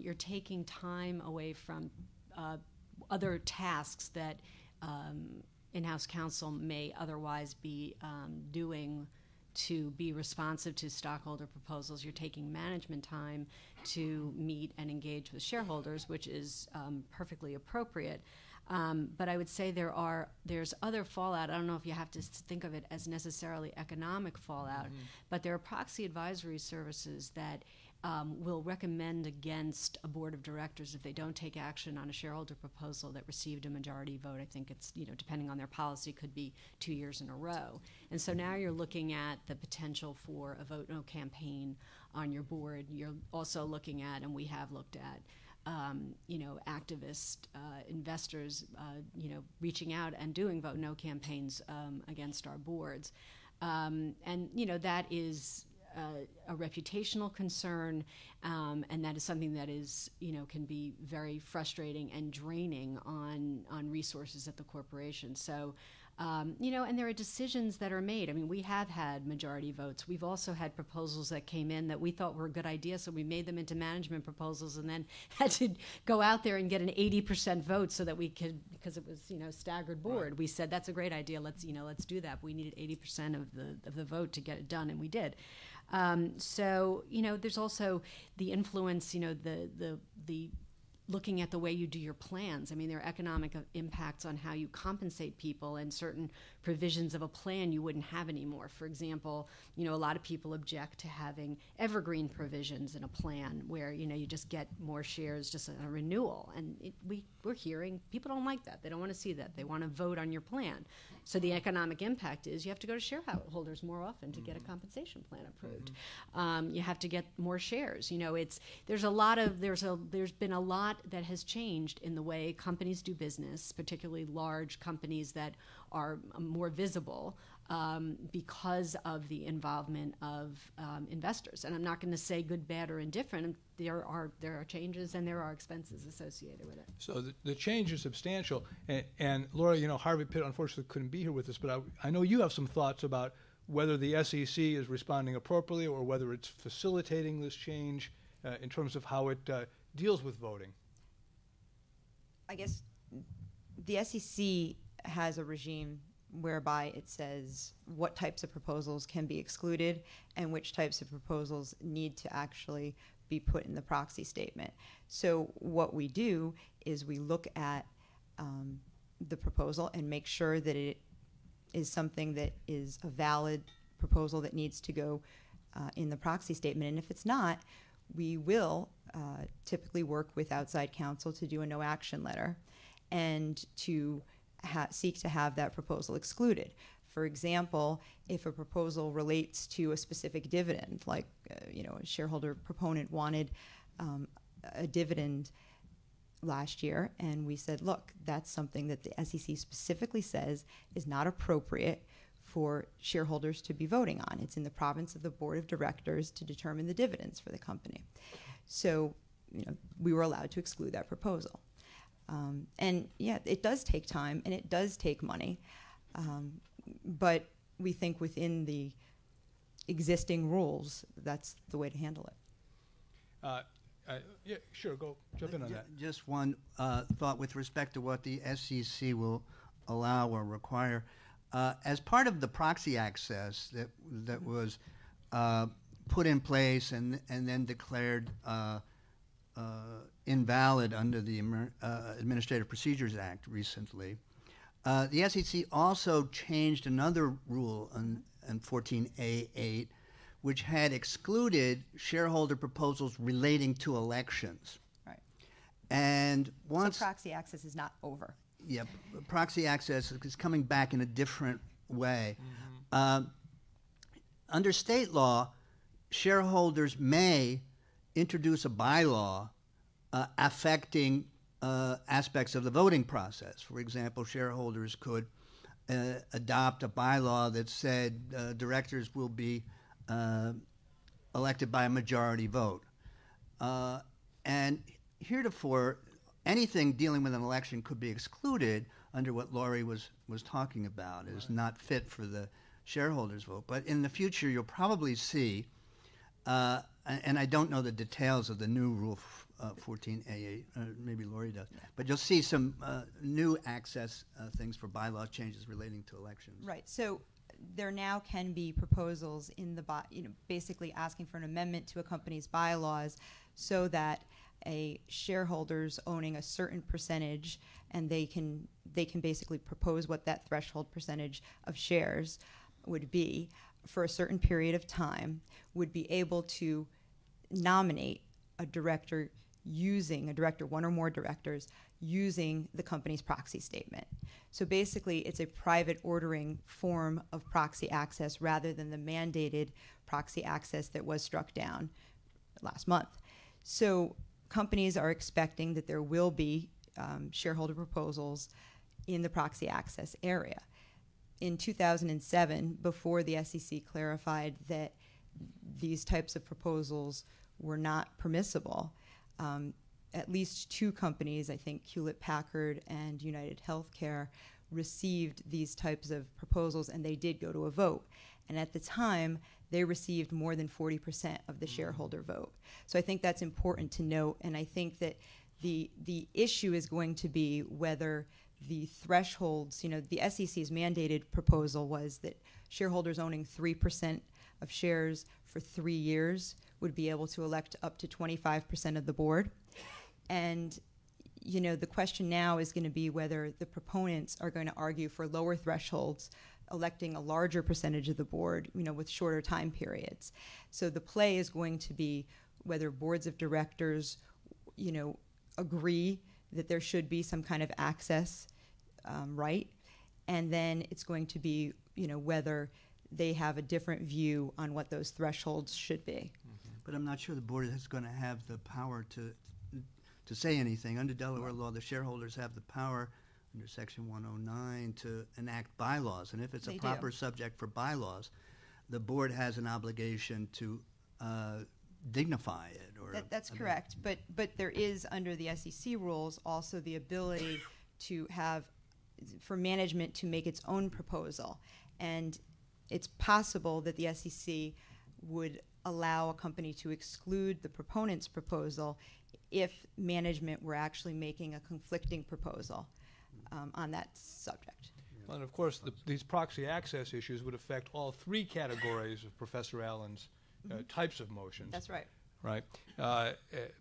You're taking time away from other tasks that in-house counsel may otherwise be doing to be responsive to stockholder proposals. You're taking management time to meet and engage with shareholders, which is perfectly appropriate. But I would say there's other fallout. I don't know if you have to think of it as necessarily economic fallout, but there are proxy advisory services that will recommend against a board of directors if they don't take action on a shareholder proposal that received a majority vote. I think it's, depending on their policy, could be 2 years in a row. And so now you're looking at the potential for a vote no campaign on your board. You're also looking at, and we have looked at, activist investors, reaching out and doing vote no campaigns against our boards. That is a reputational concern, and that is something that is, can be very frustrating and draining on resources at the corporation. So, and there are decisions that are made. I mean, we have had majority votes. We've also had proposals that came in that we thought were a good idea, so we made them into management proposals and then had to go out there and get an 80% vote so that we could, because it was, staggered board. Right. We said, that's a great idea, let's do that. But we needed 80% of the vote to get it done, and we did. So, there's also the influence, the looking at the way you do your plans. I mean, there are economic impacts on how you compensate people, and certain provisions of a plan you wouldn't have anymore. For example, a lot of people object to having evergreen provisions in a plan where, you just get more shares just on a renewal. And we're hearing people don't like that. They don't want to see that. They want to vote on your plan. So the economic impact is you have to go to shareholders more often to get a compensation plan approved. You have to get more shares. There's been a lot that has changed in the way companies do business, particularly large companies that are more visible because of the involvement of investors. And I'm not going to say good, bad, or indifferent. There are changes and there are expenses associated with it. So the change is substantial. And Laura, Harvey Pitt unfortunately couldn't be here with us, but I know you have some thoughts about whether the SEC is responding appropriately or whether it's facilitating this change in terms of how it deals with voting. I guess the SEC has a regime whereby it says what types of proposals can be excluded and which types of proposals need to actually be put in the proxy statement. So what we do is we look at the proposal and make sure that it is something that is a valid proposal that needs to go in the proxy statement. And if it's not, we will typically work with outside counsel to do a no action letter and to seek to have that proposal excluded. For example, if a proposal relates to a specific dividend, like a shareholder proponent wanted a dividend last year, and we said, look, that's something that the SEC specifically says is not appropriate for shareholders to be voting on. It's in the province of the board of directors to determine the dividends for the company. So, we were allowed to exclude that proposal. And yeah, it does take time and it does take money, but we think within the existing rules, that's the way to handle it. Yeah, sure, go jump in on that. Just one thought with respect to what the SEC will allow or require. As part of the proxy access that was put in place and then declared invalid under the Administrative Procedures Act recently, the SEC also changed another rule in 14A8, which had excluded shareholder proposals relating to elections. Right. And once so proxy access is not over. Yep, proxy access is coming back in a different way. Under state law, shareholders may introduce a bylaw affecting aspects of the voting process. For example, shareholders could adopt a bylaw that said directors will be elected by a majority vote. And heretofore, anything dealing with an election could be excluded under what Laurie was talking about, is not fit for the shareholders' vote. But in the future, you'll probably see, and I don't know the details of the new Rule 14A8, maybe Laurie does, but you'll see some new access things for bylaw changes relating to elections. Right. So there now can be proposals in the basically asking for an amendment to a company's bylaws so that a shareholders owning a certain percentage, and they can basically propose what that threshold percentage of shares would be for a certain period of time, would be able to nominate a director, one or more directors, using the company's proxy statement. So basically, it's a private ordering form of proxy access rather than the mandated proxy access that was struck down last month. So companies are expecting that there will be shareholder proposals in the proxy access area. In 2007, before the SEC clarified that these types of proposals were not permissible, at least two companies, I think Hewlett-Packard and United Healthcare, received these types of proposals, and they did go to a vote. And at the time, they received more than 40% of the shareholder vote. So I think that's important to note, and I think that the issue is going to be whether the thresholds, the SEC's mandated proposal was that shareholders owning 3% of shares for 3 years would be able to elect up to 25% of the board. And the question now is going to be whether the proponents are going to argue for lower thresholds, electing a larger percentage of the board, with shorter time periods. So the play is going to be whether boards of directors, agree that there should be some kind of access right, and then it's going to be, whether they have a different view on what those thresholds should be. But I'm not sure the board is going to have the power to say anything. Under Delaware law, the shareholders have the power under Section 109 to enact bylaws. And if it's a proper subject for bylaws, the board has an obligation to dignify it. That's correct. But there is, under the SEC rules, also the ability to have, for management to make its own proposal. And it's possible that the SEC would allow a company to exclude the proponent's proposal if management were actually making a conflicting proposal on that subject. Well, and of course, these proxy access issues would affect all three categories of Professor Allen's types of motions. That's right. Right.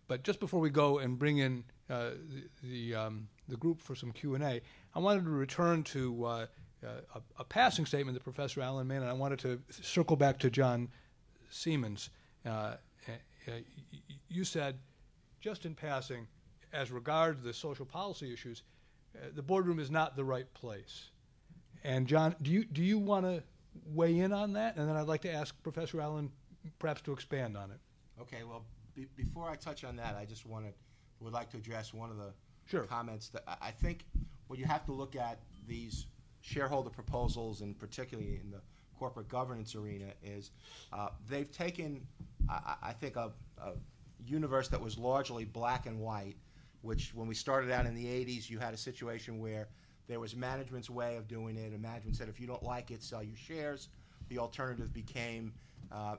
But just before we go and bring in the group for some Q&A, I wanted to return to a passing statement that Professor Allen made, and I wanted to circle back to John Siemens. You said, just in passing, as regards the social policy issues, the boardroom is not the right place. And John, do you want to weigh in on that? And then I'd like to ask Professor Allen perhaps to expand on it. Okay, well, before I touch on that, I just would like to address one of the comments that I think what you have to look at these shareholder proposals, and particularly in the corporate governance arena, is they've taken, I think, a universe that was largely black and white, which when we started out in the 80s, you had a situation where there was management's way of doing it, and management said, if you don't like it, sell your shares. The alternative became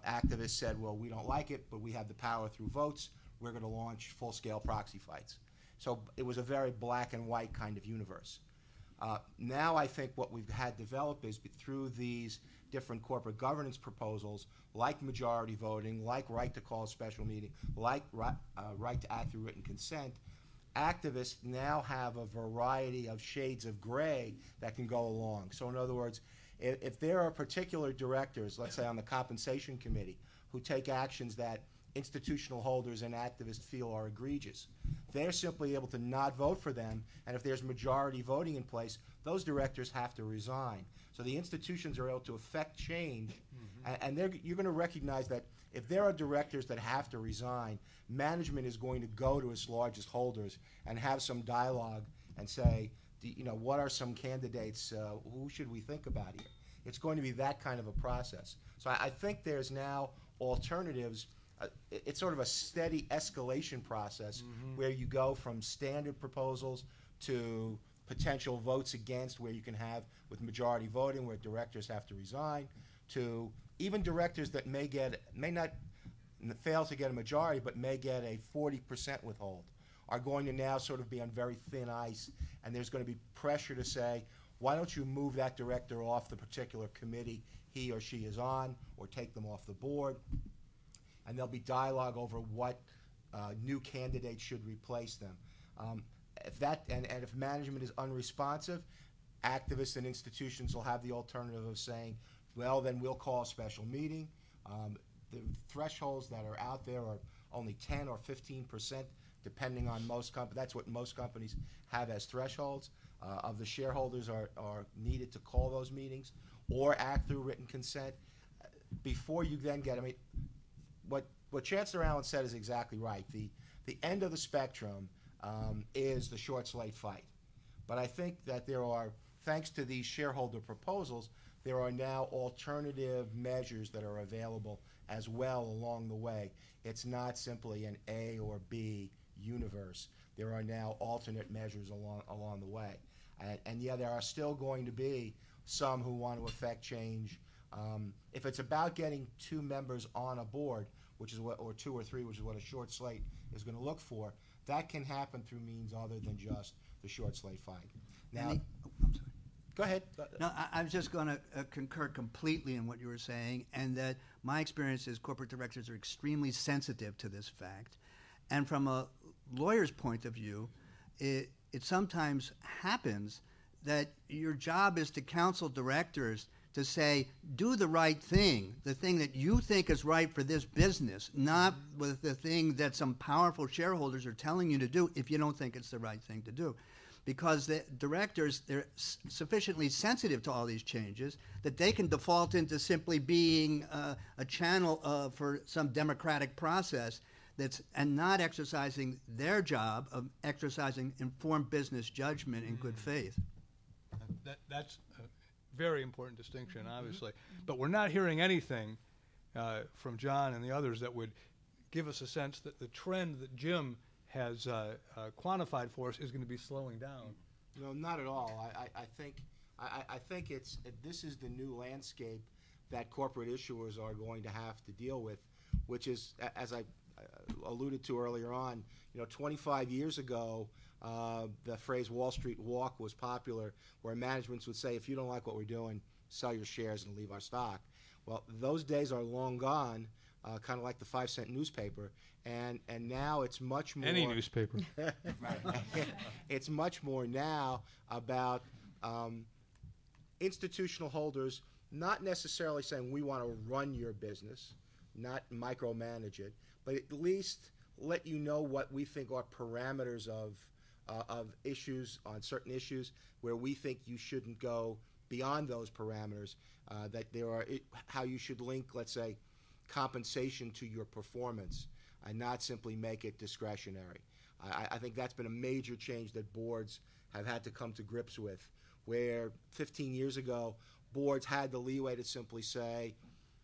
activists said, well, we don't like it, but we have the power through votes. We're going to launch full-scale proxy fights. So it was a very black and white kind of universe. Now I think what we've had develop is through these different corporate governance proposals, like majority voting, like right to call a special meeting, like right to act through written consent, activists now have a variety of shades of gray that can go along. So in other words, if there are particular directors, let's say on the compensation committee, who take actions that institutional holders and activists feel are egregious, they're simply able to not vote for them, and if there's majority voting in place, those directors have to resign. So the institutions are able to affect change, and you're going to recognize that if there are directors that have to resign, management is going to go to its largest holders and have some dialogue and say, what are some candidates, who should we think about here? It's going to be that kind of a process. So I think there's now alternatives. It's sort of a steady escalation process where you go from standard proposals to potential votes against, where you can have with majority voting where directors have to resign, to even directors that may not fail to get a majority but may get a 40% withhold are going to now sort of be on very thin ice, and there's going to be pressure to say, why don't you move that director off the particular committee he or she is on, or take them off the board? And there'll be dialogue over what new candidates should replace them. If management is unresponsive, activists and institutions will have the alternative of saying, well, then we'll call a special meeting. the thresholds that are out there are only 10 or 15%, depending on most companies. That's what most companies have as thresholds. Of the shareholders are needed to call those meetings or act through written consent. Before you then get, I mean, what Chancellor Allen said is exactly right. The end of the spectrum is the short slate fight. But I think that there are, thanks to these shareholder proposals, there are now alternative measures that are available as well along the way. It's not simply an A or B universe. There are now alternate measures along the way. And yeah, there are still going to be some who want to affect change. If it's about getting 2 members on a board, which is what, or 2 or 3, which is what a short slate is going to look for, that can happen through means other than just the short slate fight. Now, I'm sorry. Go ahead. No, I was just going to concur completely in what you were saying, and that my experience is corporate directors are extremely sensitive to this fact. And from a lawyer's point of view, it sometimes happens that your job is to counsel directors to say, do the right thing, the thing that you think is right for this business, not with the thing that some powerful shareholders are telling you to do if you don't think it's the right thing to do. Because the directors, they're sufficiently sensitive to all these changes that they can default into simply being a channel for some democratic process and not exercising their job of exercising informed business judgment in good faith. That's a very important distinction, obviously. But we're not hearing anything from John and the others that would give us a sense that the trend that Jim has quantified for us is going to be slowing down. No, not at all. I think this is the new landscape that corporate issuers are going to have to deal with, which is, as I alluded to earlier on, 25 years ago, the phrase Wall Street walk was popular, where managements would say, if you don't like what we're doing, sell your shares and leave our stock. Well, those days are long gone, kind of like the 5-cent newspaper, and now it's much more... Any newspaper. It's much more now about institutional holders not necessarily saying we want to run your business, not micromanage it, but at least let you know what we think are parameters of issues, on certain issues where we think you shouldn't go beyond those parameters, that there are how you should link, let's say, compensation to your performance and not simply make it discretionary. I think that's been a major change that boards have had to come to grips with, where 15 years ago, boards had the leeway to simply say,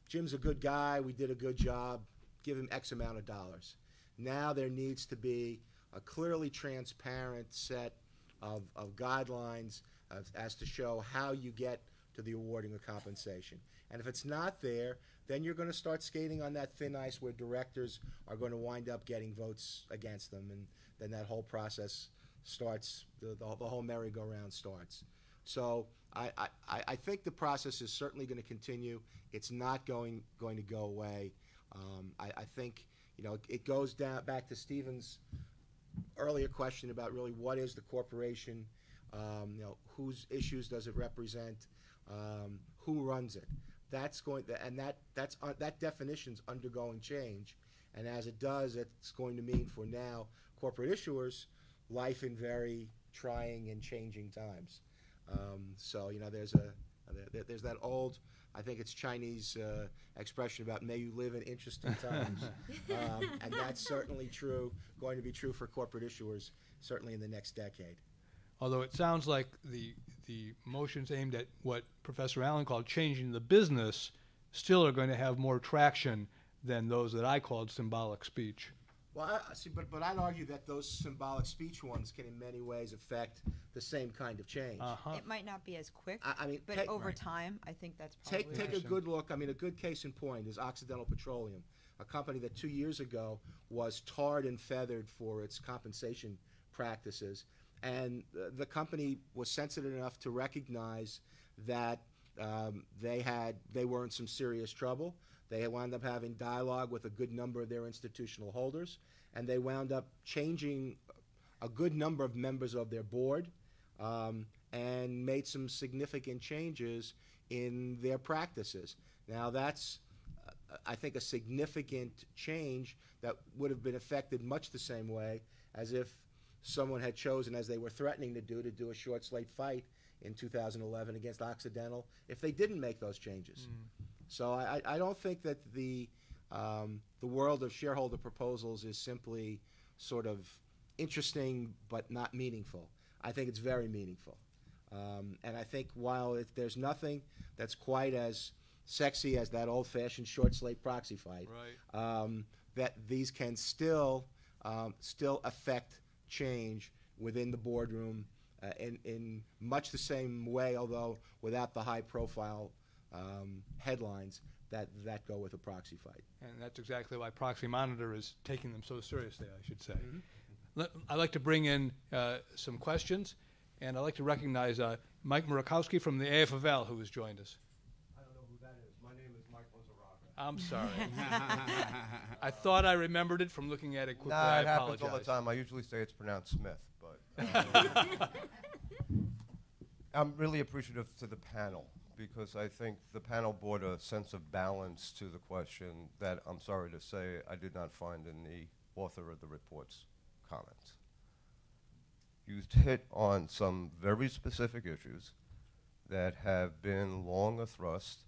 Jim's a good guy, we did a good job, give him X amount of dollars. Now there needs to be a clearly transparent set of guidelines as to show how you get to the awarding of compensation. And if it's not there, then you're going to start skating on that thin ice where directors are going to wind up getting votes against them, and then that whole process starts, the whole merry-go-round starts. So I think the process is certainly going to continue. It's not going to go away. I think it goes down back to Stephen's earlier question about really what is the corporation, whose issues does it represent, who runs it. That's going to, and that definition's undergoing change, and as it does, it's going to mean for now corporate issuers life in very trying and changing times. So there's that old, I think it's Chinese expression about may you live in interesting times, and that's certainly true, going to be true for corporate issuers, certainly in the next decade. Although it sounds like the motions aimed at what Professor Allen called changing the business still are going to have more traction than those that I called symbolic speech. Well, but I'd argue that those symbolic speech ones can in many ways affect the same kind of change. It might not be as quick, but take, over time, I think that's probably... Take a good look. I mean, a good case in point is Occidental Petroleum, a company that 2 years ago was tarred and feathered for its compensation practices. And the company was sensitive enough to recognize that they were in some serious trouble. They wound up having dialogue with a good number of their institutional holders, and they wound up changing a good number of members of their board and made some significant changes in their practices. Now, that's I think, a significant change that would have been affected much the same way as if someone had chosen, as they were threatening to do a short slate fight in 2011 against Occidental, if they didn't make those changes. So I don't think that the world of shareholder proposals is simply sort of interesting but not meaningful. I think it's very meaningful. And I think while there's nothing that's quite as sexy as that old-fashioned short slate proxy fight, that these can still affect change within the boardroom in much the same way, although without the high-profile headlines that go with a proxy fight. And that's exactly why Proxy Monitor is taking them so seriously, I should say. I'd like to bring in some questions, and I'd like to recognize Mike Murakowski from the AFL who has joined us. I don't know who that is. My name is Mike Lozaraga. I'm sorry. I thought I remembered it from looking at it quickly. Nah, I it happens apologize. all the time. I usually say it's pronounced Smith, but I'm really appreciative to the panel because I think the panel brought a sense of balance to the question that, I'm sorry to say, I did not find in the author of the report's comments. You hit on some very specific issues that have been long a thrust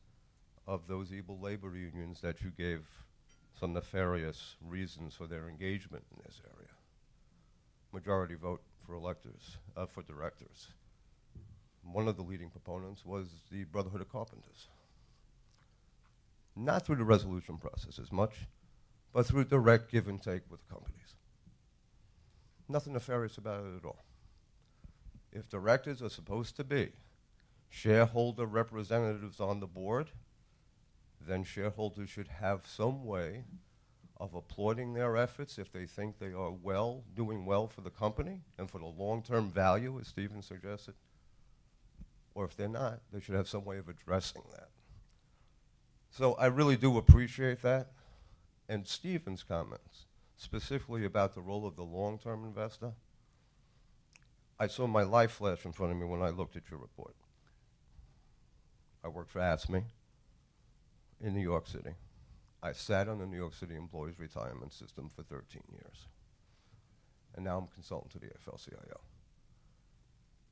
of those evil labor unions that you gave some nefarious reasons for their engagement in this area. Majority vote for electors, for directors. One of the leading proponents was the Brotherhood of Carpenters. Not through the resolution process as much, but through direct give and take with companies. Nothing nefarious about it at all. If directors are supposed to be shareholder representatives on the board, then shareholders should have some way of applauding their efforts if they think they are doing well for the company and for the long-term value, as Stephen suggested. Or if they're not, they should have some way of addressing that. So I really do appreciate that. And Stephen's comments, specifically about the role of the long-term investor, I saw my life flash in front of me when I looked at your report. I worked for ASME in New York City. I sat on the New York City Employees Retirement System for 13 years. And now I'm a consultant to the AFL-CIO.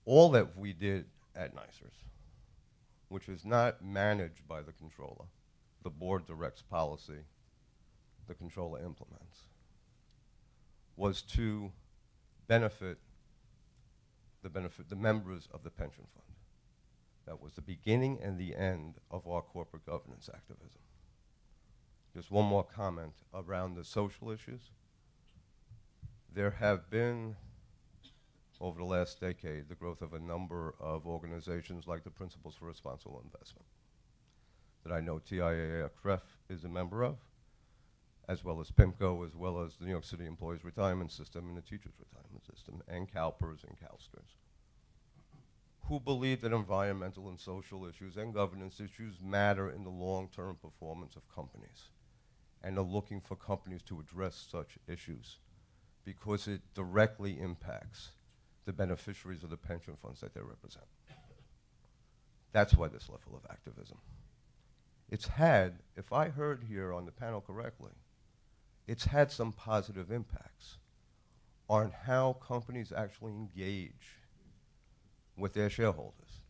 All that we did at NICERS, which is not managed by the controller, the board directs policy, the controller implements, was to benefit the members of the pension fund. That was the beginning and the end of our corporate governance activism. Just one more comment around the social issues. There have been, over the last decade, the growth of a number of organizations like the Principles for Responsible Investment that I know TIAA-CREF is a member of, as well as PIMCO, as well as the New York City Employees Retirement System and the Teachers Retirement System, and CalPERS and CalSTRS, who believe that environmental and social issues and governance issues matter in the long-term performance of companies, and are looking for companies to address such issues because it directly impacts the beneficiaries of the pension funds that they represent. That's why this level of activism. It's had, if I heard here on the panel correctly, it's had some positive impacts on how companies actually engage with their shareholders.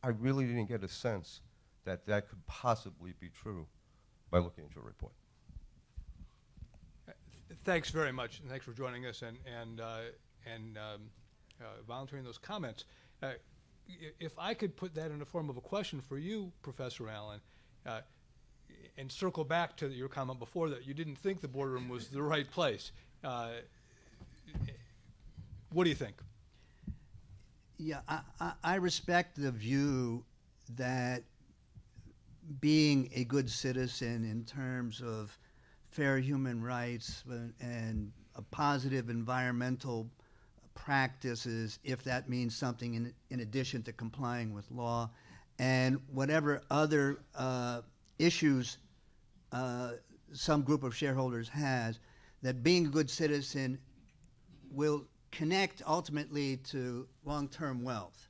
I really didn't get a sense that that could possibly be true by looking at your report. Thanks very much, and thanks for joining us and volunteering those comments. If I could put that in the form of a question for you, Professor Allen, and circle back to your comment before that you didn't think the boardroom was the right place. What do you think? Yeah, I respect the view that being a good citizen in terms of fair human rights and a positive environmental practices, if that means something in addition to complying with law, and whatever other issues some group of shareholders has, that being a good citizen will connect ultimately to long-term wealth.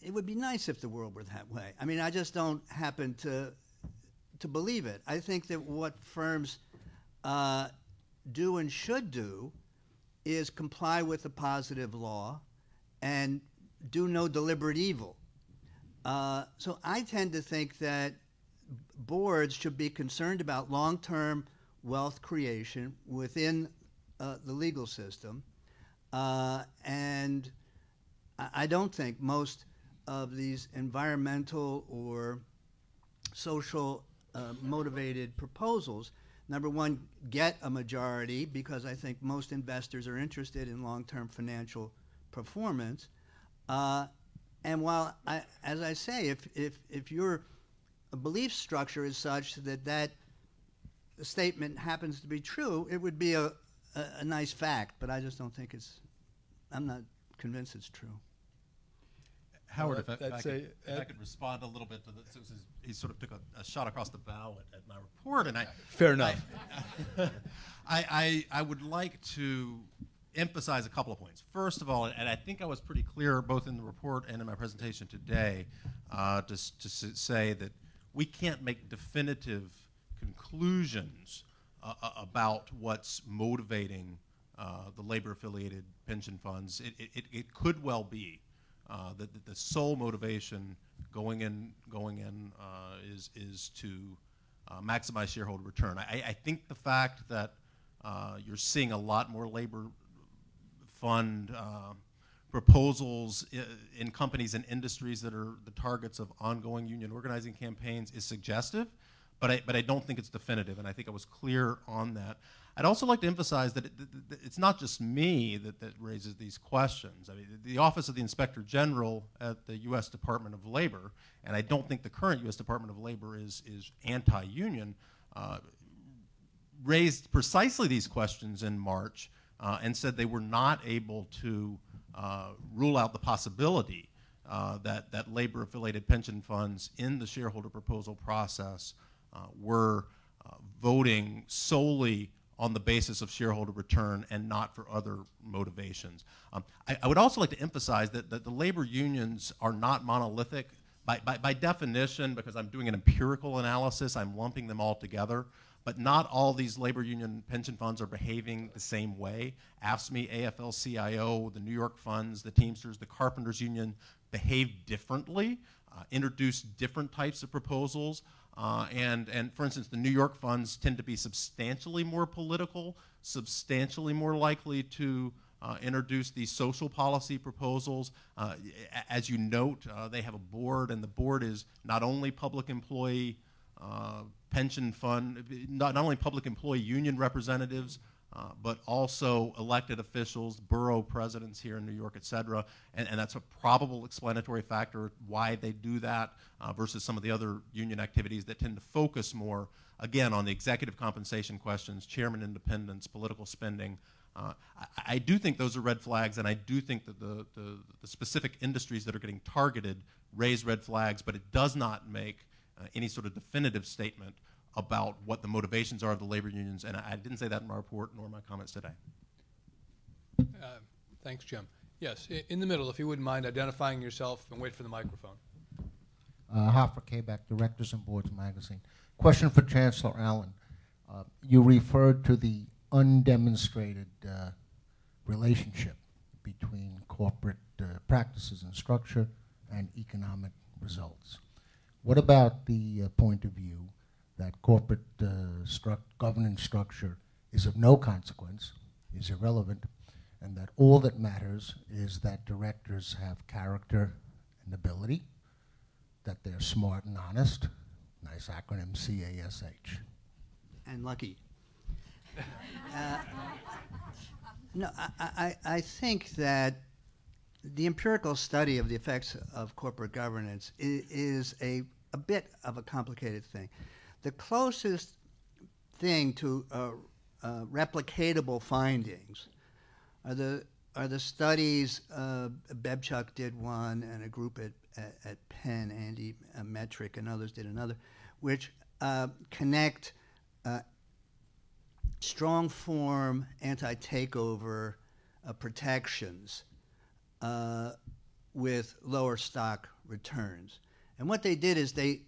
It would be nice if the world were that way. I mean, I just don't happen to to believe it. I think that what firms do and should do is comply with the positive law and do no deliberate evil. So I tend to think that boards should be concerned about long-term wealth creation within the legal system. And I don't think most of these environmental or social motivated proposals, number one, get a majority, because I think most investors are interested in long-term financial performance. And while, as I say, if your belief structure is such that that statement happens to be true, it would be a nice fact, but I just don't think I'm not convinced it's true. Howard, if I could respond a little bit to this, he sort of took a shot across the bow at my report, and fair enough. I would like to emphasize a couple of points. First of all, and I think I was pretty clear both in the report and in my presentation today, to say that we can't make definitive conclusions about what's motivating the labor-affiliated pension funds. It could well be that the sole motivation going in is to maximize shareholder return. I think the fact that you're seeing a lot more labor fund proposals in companies and industries that are the targets of ongoing union organizing campaigns is suggestive, but I don't think it's definitive, and I think I was clear on that. I'd also like to emphasize that it's not just me that raises these questions. I mean, the Office of the Inspector General at the U.S. Department of Labor, and I don't think the current U.S. Department of Labor is anti-union, raised precisely these questions in March and said they were not able to rule out the possibility that labor-affiliated pension funds in the shareholder proposal process were voting solely on the basis of shareholder return and not for other motivations. I would also like to emphasize that the labor unions are not monolithic. By definition, because I'm doing an empirical analysis, I'm lumping them all together, but not all these labor union pension funds are behaving the same way. AFSCME, AFL-CIO, the New York funds, the Teamsters, the Carpenters Union behave differently, introduce different types of proposals. And for instance, the New York funds tend to be substantially more political, substantially more likely to introduce these social policy proposals. As you note, they have a board, and the board is not only public employee pension fund, not only public employee union representatives, but also elected officials, borough presidents here in New York, et cetera. And that's a probable explanatory factor why they do that versus some of the other union activities that tend to focus more, again, on the executive compensation questions, chairman independence, political spending. I do think those are red flags, and I do think that the specific industries that are getting targeted raise red flags, but it does not make any sort of definitive statement about what the motivations are of the labor unions, and I didn't say that in my report nor my comments today. Thanks, Jim. Yes, in the middle, if you wouldn't mind identifying yourself and wait for the microphone. Hoffer Kabak, Directors and Boards Magazine. Question for Chancellor Allen. You referred to the undemonstrated relationship between corporate practices and structure and economic results. What about the point of view that corporate governance structure is of no consequence, is irrelevant, and that all that matters is that directors have character and ability, that they're smart and honest, nice acronym, CASH. And lucky. No, I think that the empirical study of the effects of corporate governance is a bit of a complicated thing. The closest thing to replicatable findings are the studies. Bebchuk did one, and a group at Penn, Andy Metrick, and others did another, which connect strong form anti-takeover protections with lower stock returns. And what they did is they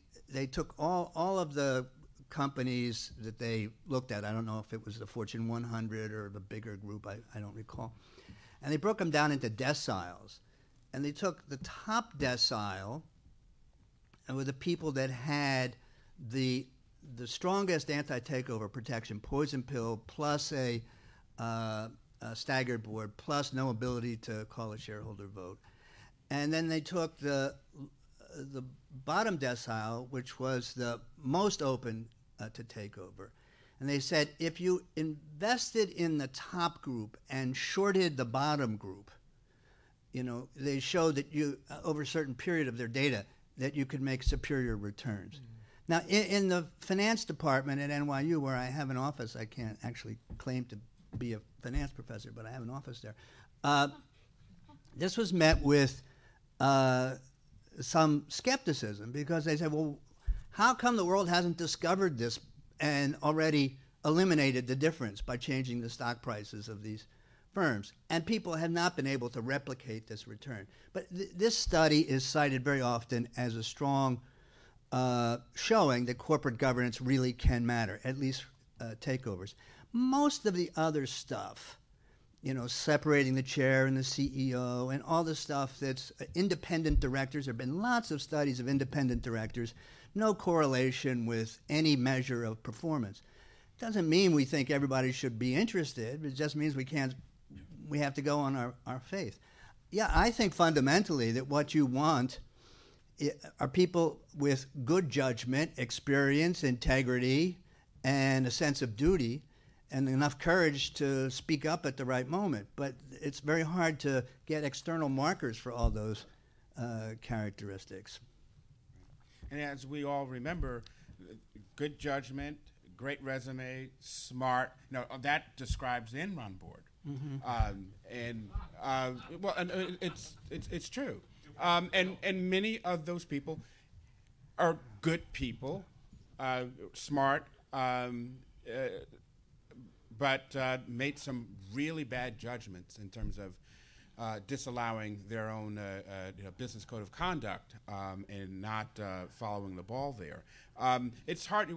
took all of the companies that they looked at. I don't know if it was the Fortune 100 or the bigger group. I don't recall. And they broke them down into deciles. And they took the top decile and were the people that had the strongest anti-takeover protection, poison pill, plus a staggered board, plus no ability to call a shareholder vote. And then they took the bottom decile, which was the most open to takeover. And they said, if you invested in the top group and shorted the bottom group, they showed that you, over a certain period of their data, that you could make superior returns. Now, in the finance department at NYU, where I have an office, I can't actually claim to be a finance professor, but I have an office there. This was met with some skepticism, because they said, well, how come the world hasn't discovered this and already eliminated the difference by changing the stock prices of these firms? And people have not been able to replicate this return. But this study is cited very often as a strong showing that corporate governance really can matter, at least takeovers. Most of the other stuff, separating the chair and the CEO and all the stuff that's independent directors, there have been lots of studies of independent directors, no correlation with any measure of performance. Doesn't mean we think everybody should be interested. It just means we have to go on our faith. Yeah, I think fundamentally that what you want are people with good judgment, experience, integrity, and a sense of duty, and enough courage to speak up at the right moment. But it's very hard to get external markers for all those characteristics. And as we all remember, good judgment, great resume, smart, that describes the Enron board. It's true. And many of those people are good people, smart, but made some really bad judgments in terms of disallowing their own business code of conduct and not following the ball there. It's hard,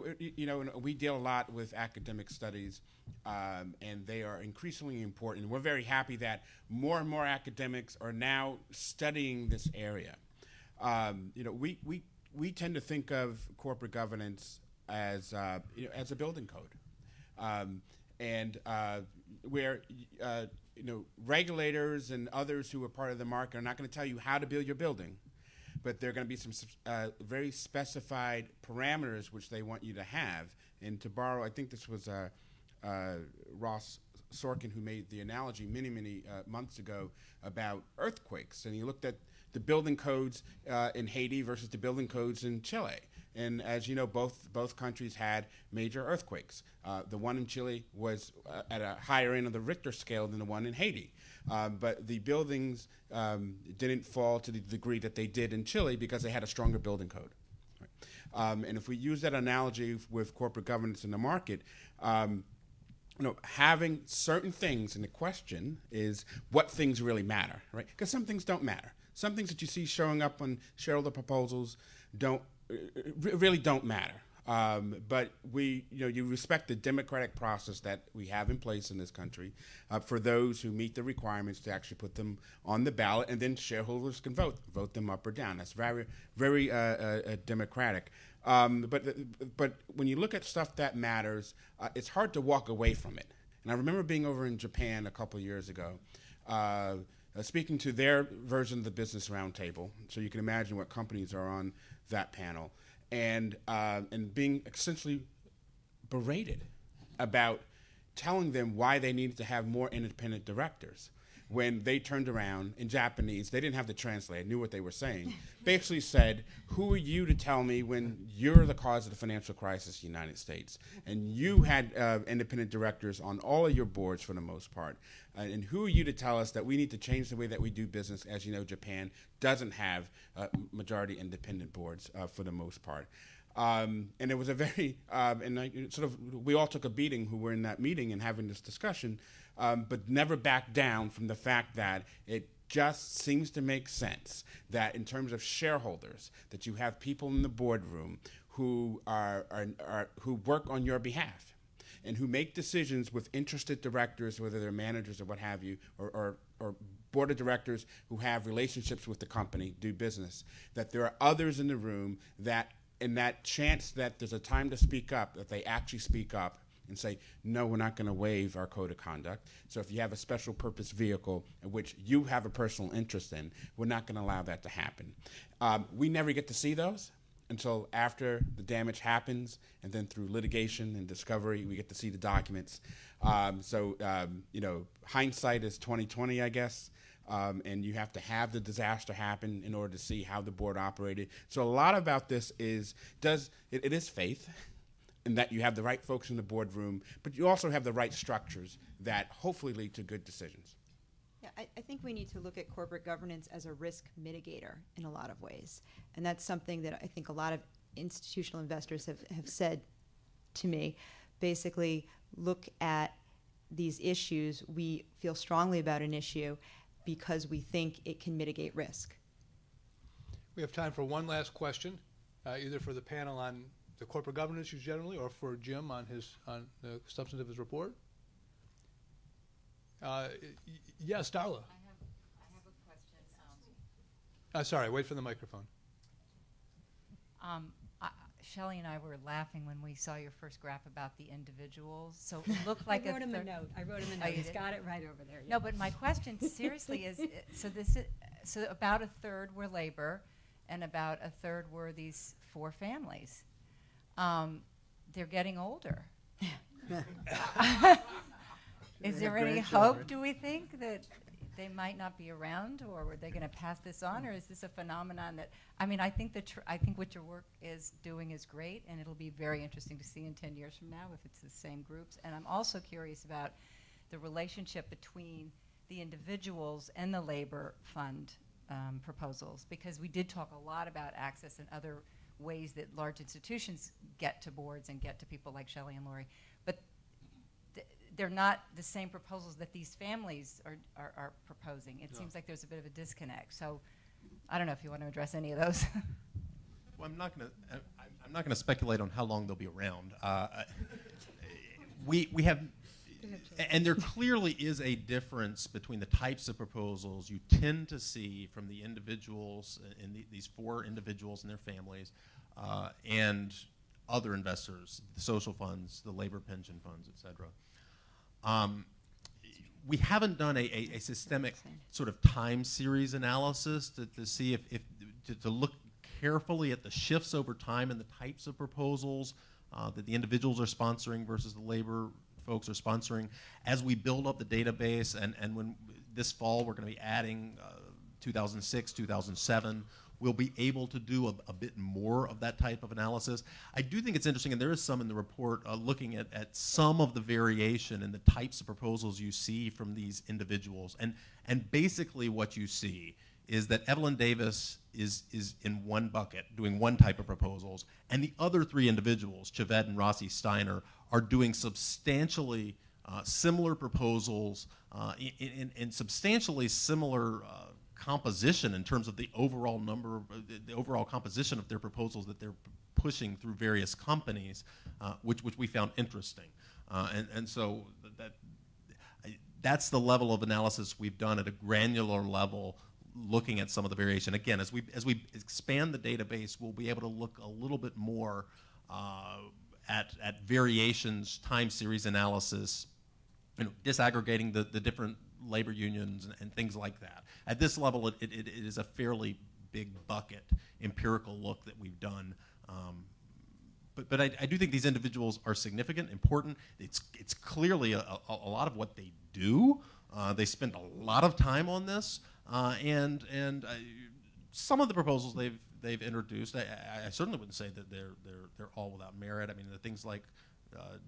we deal a lot with academic studies, and they are increasingly important. We're very happy that more and more academics are now studying this area. We tend to think of corporate governance as a building code, where regulators and others who are part of the market are not going to tell you how to build your building, but there are going to be some very specified parameters which they want you to have. And to borrow, I think this was Ross Sorkin who made the analogy many months ago about earthquakes, and he looked at the building codes in Haiti versus the building codes in Chile. And as you know, both countries had major earthquakes. The one in Chile was at a higher end of the Richter scale than the one in Haiti. But the buildings didn't fall to the degree that they did in Chile because they had a stronger building code. Right? And if we use that analogy with corporate governance in the market, having certain things, and the question is what things really matter, right? Because some things don't matter. Some things that you see showing up on shareholder proposals really don't matter. But you respect the democratic process that we have in place in this country for those who meet the requirements to actually put them on the ballot, and then shareholders can vote them up or down. That's very, very democratic. But when you look at stuff that matters, it's hard to walk away from it. And I remember being over in Japan a couple years ago, speaking to their version of the Business Roundtable, so you can imagine what companies are on that panel, and being essentially berated about telling them why they needed to have more independent directors. When they turned around in Japanese, they didn't have the translator, knew what they were saying, basically said, who are you to tell me when you're the cause of the financial crisis in the United States? And you had independent directors on all of your boards for the most part. And who are you to tell us that we need to change the way that we do business? As you know, Japan doesn't have majority independent boards for the most part. And it was a very, we all took a beating who were in that meeting and having this discussion, but never backed down from the fact that it just seems to make sense that in terms of shareholders, that you have people in the boardroom who who work on your behalf and who make decisions with interested directors, whether they're managers or what have you, or board of directors who have relationships with the company, do business, that there are others in the room that, in that chance that there's a time to speak up, that they actually speak up and say, no, we're not going to waive our code of conduct. So if you have a special purpose vehicle in which you have a personal interest in, we're not going to allow that to happen. We never get to see those until after the damage happens, and then through litigation and discovery, we get to see the documents. Hindsight is 20/20, I guess. And you have to have the disaster happen in order to see how the board operated. So a lot about this is it is faith, in that you have the right folks in the boardroom, but you also have the right structures that hopefully lead to good decisions. Yeah, I think we need to look at corporate governance as a risk mitigator in a lot of ways. And that's something that I think a lot of institutional investors have said to me. Basically, look at these issues. We feel strongly about an issue because we think it can mitigate risk. We have time for one last question, either for the panel on the corporate governance issues generally, or for Jim on the substance of his report. Yes, Darla. I have a question. Sorry, wait for the microphone. Shelley and I were laughing when we saw your first graph about the individuals. So it looked like I wrote him a note. He's got it right over there. Yeah. No, but my question seriously is, so about a third were labor, and about a third were these 4 families. They're getting older. Is there any hope, do we think, that they might not be around, or are they going to pass this on, or is this a phenomenon that, I mean, I think what your work is doing is great, and it'll be very interesting to see in 10 years from now if it's the same groups. And I'm also curious about the relationship between the individuals and the labor fund proposals, because we did talk a lot about access and other ways that large institutions get to boards and get to people like Shelley and Laurie, but they're not the same proposals that these families are proposing. It seems like there's a bit of a disconnect. So I don't know if you want to address any of those. Well, I'm not going to speculate on how long they'll be around. We have, and there clearly is a difference between the types of proposals you tend to see from the individuals, these 4 individuals and their families, and other investors, the social funds, the labor pension funds, et cetera. We haven't done a systemic sort of time series analysis to see to look carefully at the shifts over time in the types of proposals that the individuals are sponsoring versus the labor folks are sponsoring. As we build up the database, and when this fall we're going to be adding 2006, 2007, we'll be able to do a bit more of that type of analysis. I do think it's interesting, and there is some in the report, looking at some of the variation in the types of proposals you see from these individuals. And basically what you see is that Evelyn Davis is in one bucket, doing one type of proposals, and the other 3 individuals, Chavette and Rossi Steiner, are doing substantially similar proposals in substantially similar composition in terms of the overall number, the overall composition of their proposals that they're pushing through various companies, which we found interesting, and so that's the level of analysis we've done at a granular level, looking at some of the variation. Again, as we expand the database, we'll be able to look a little bit more at variations, time series analysis, disaggregating the different labor unions and things like that. At this level, it is a fairly big bucket empirical look that we've done. But I do think these individuals are significant, important. It's clearly a lot of what they do. They spend a lot of time on this, and some of the proposals they've introduced, I certainly wouldn't say that they're all without merit. I mean, the things like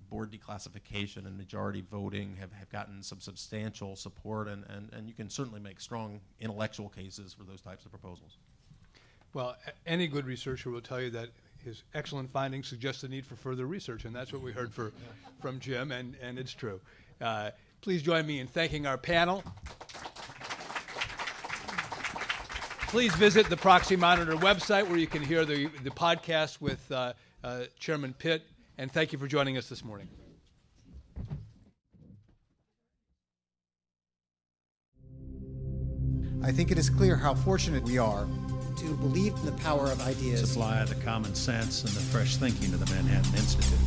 board declassification and majority voting have gotten some substantial support, and you can certainly make strong intellectual cases for those types of proposals. Well, any good researcher will tell you that his excellent findings suggest the need for further research, and that's what we heard from Jim, and it's true. Please join me in thanking our panel. Please visit the Proxy Monitor website, where you can hear the podcast with Chairman Pitt, and thank you for joining us this morning. I think it is clear how fortunate we are to believe in the power of ideas. Supply the common sense and the fresh thinking of the Manhattan Institute.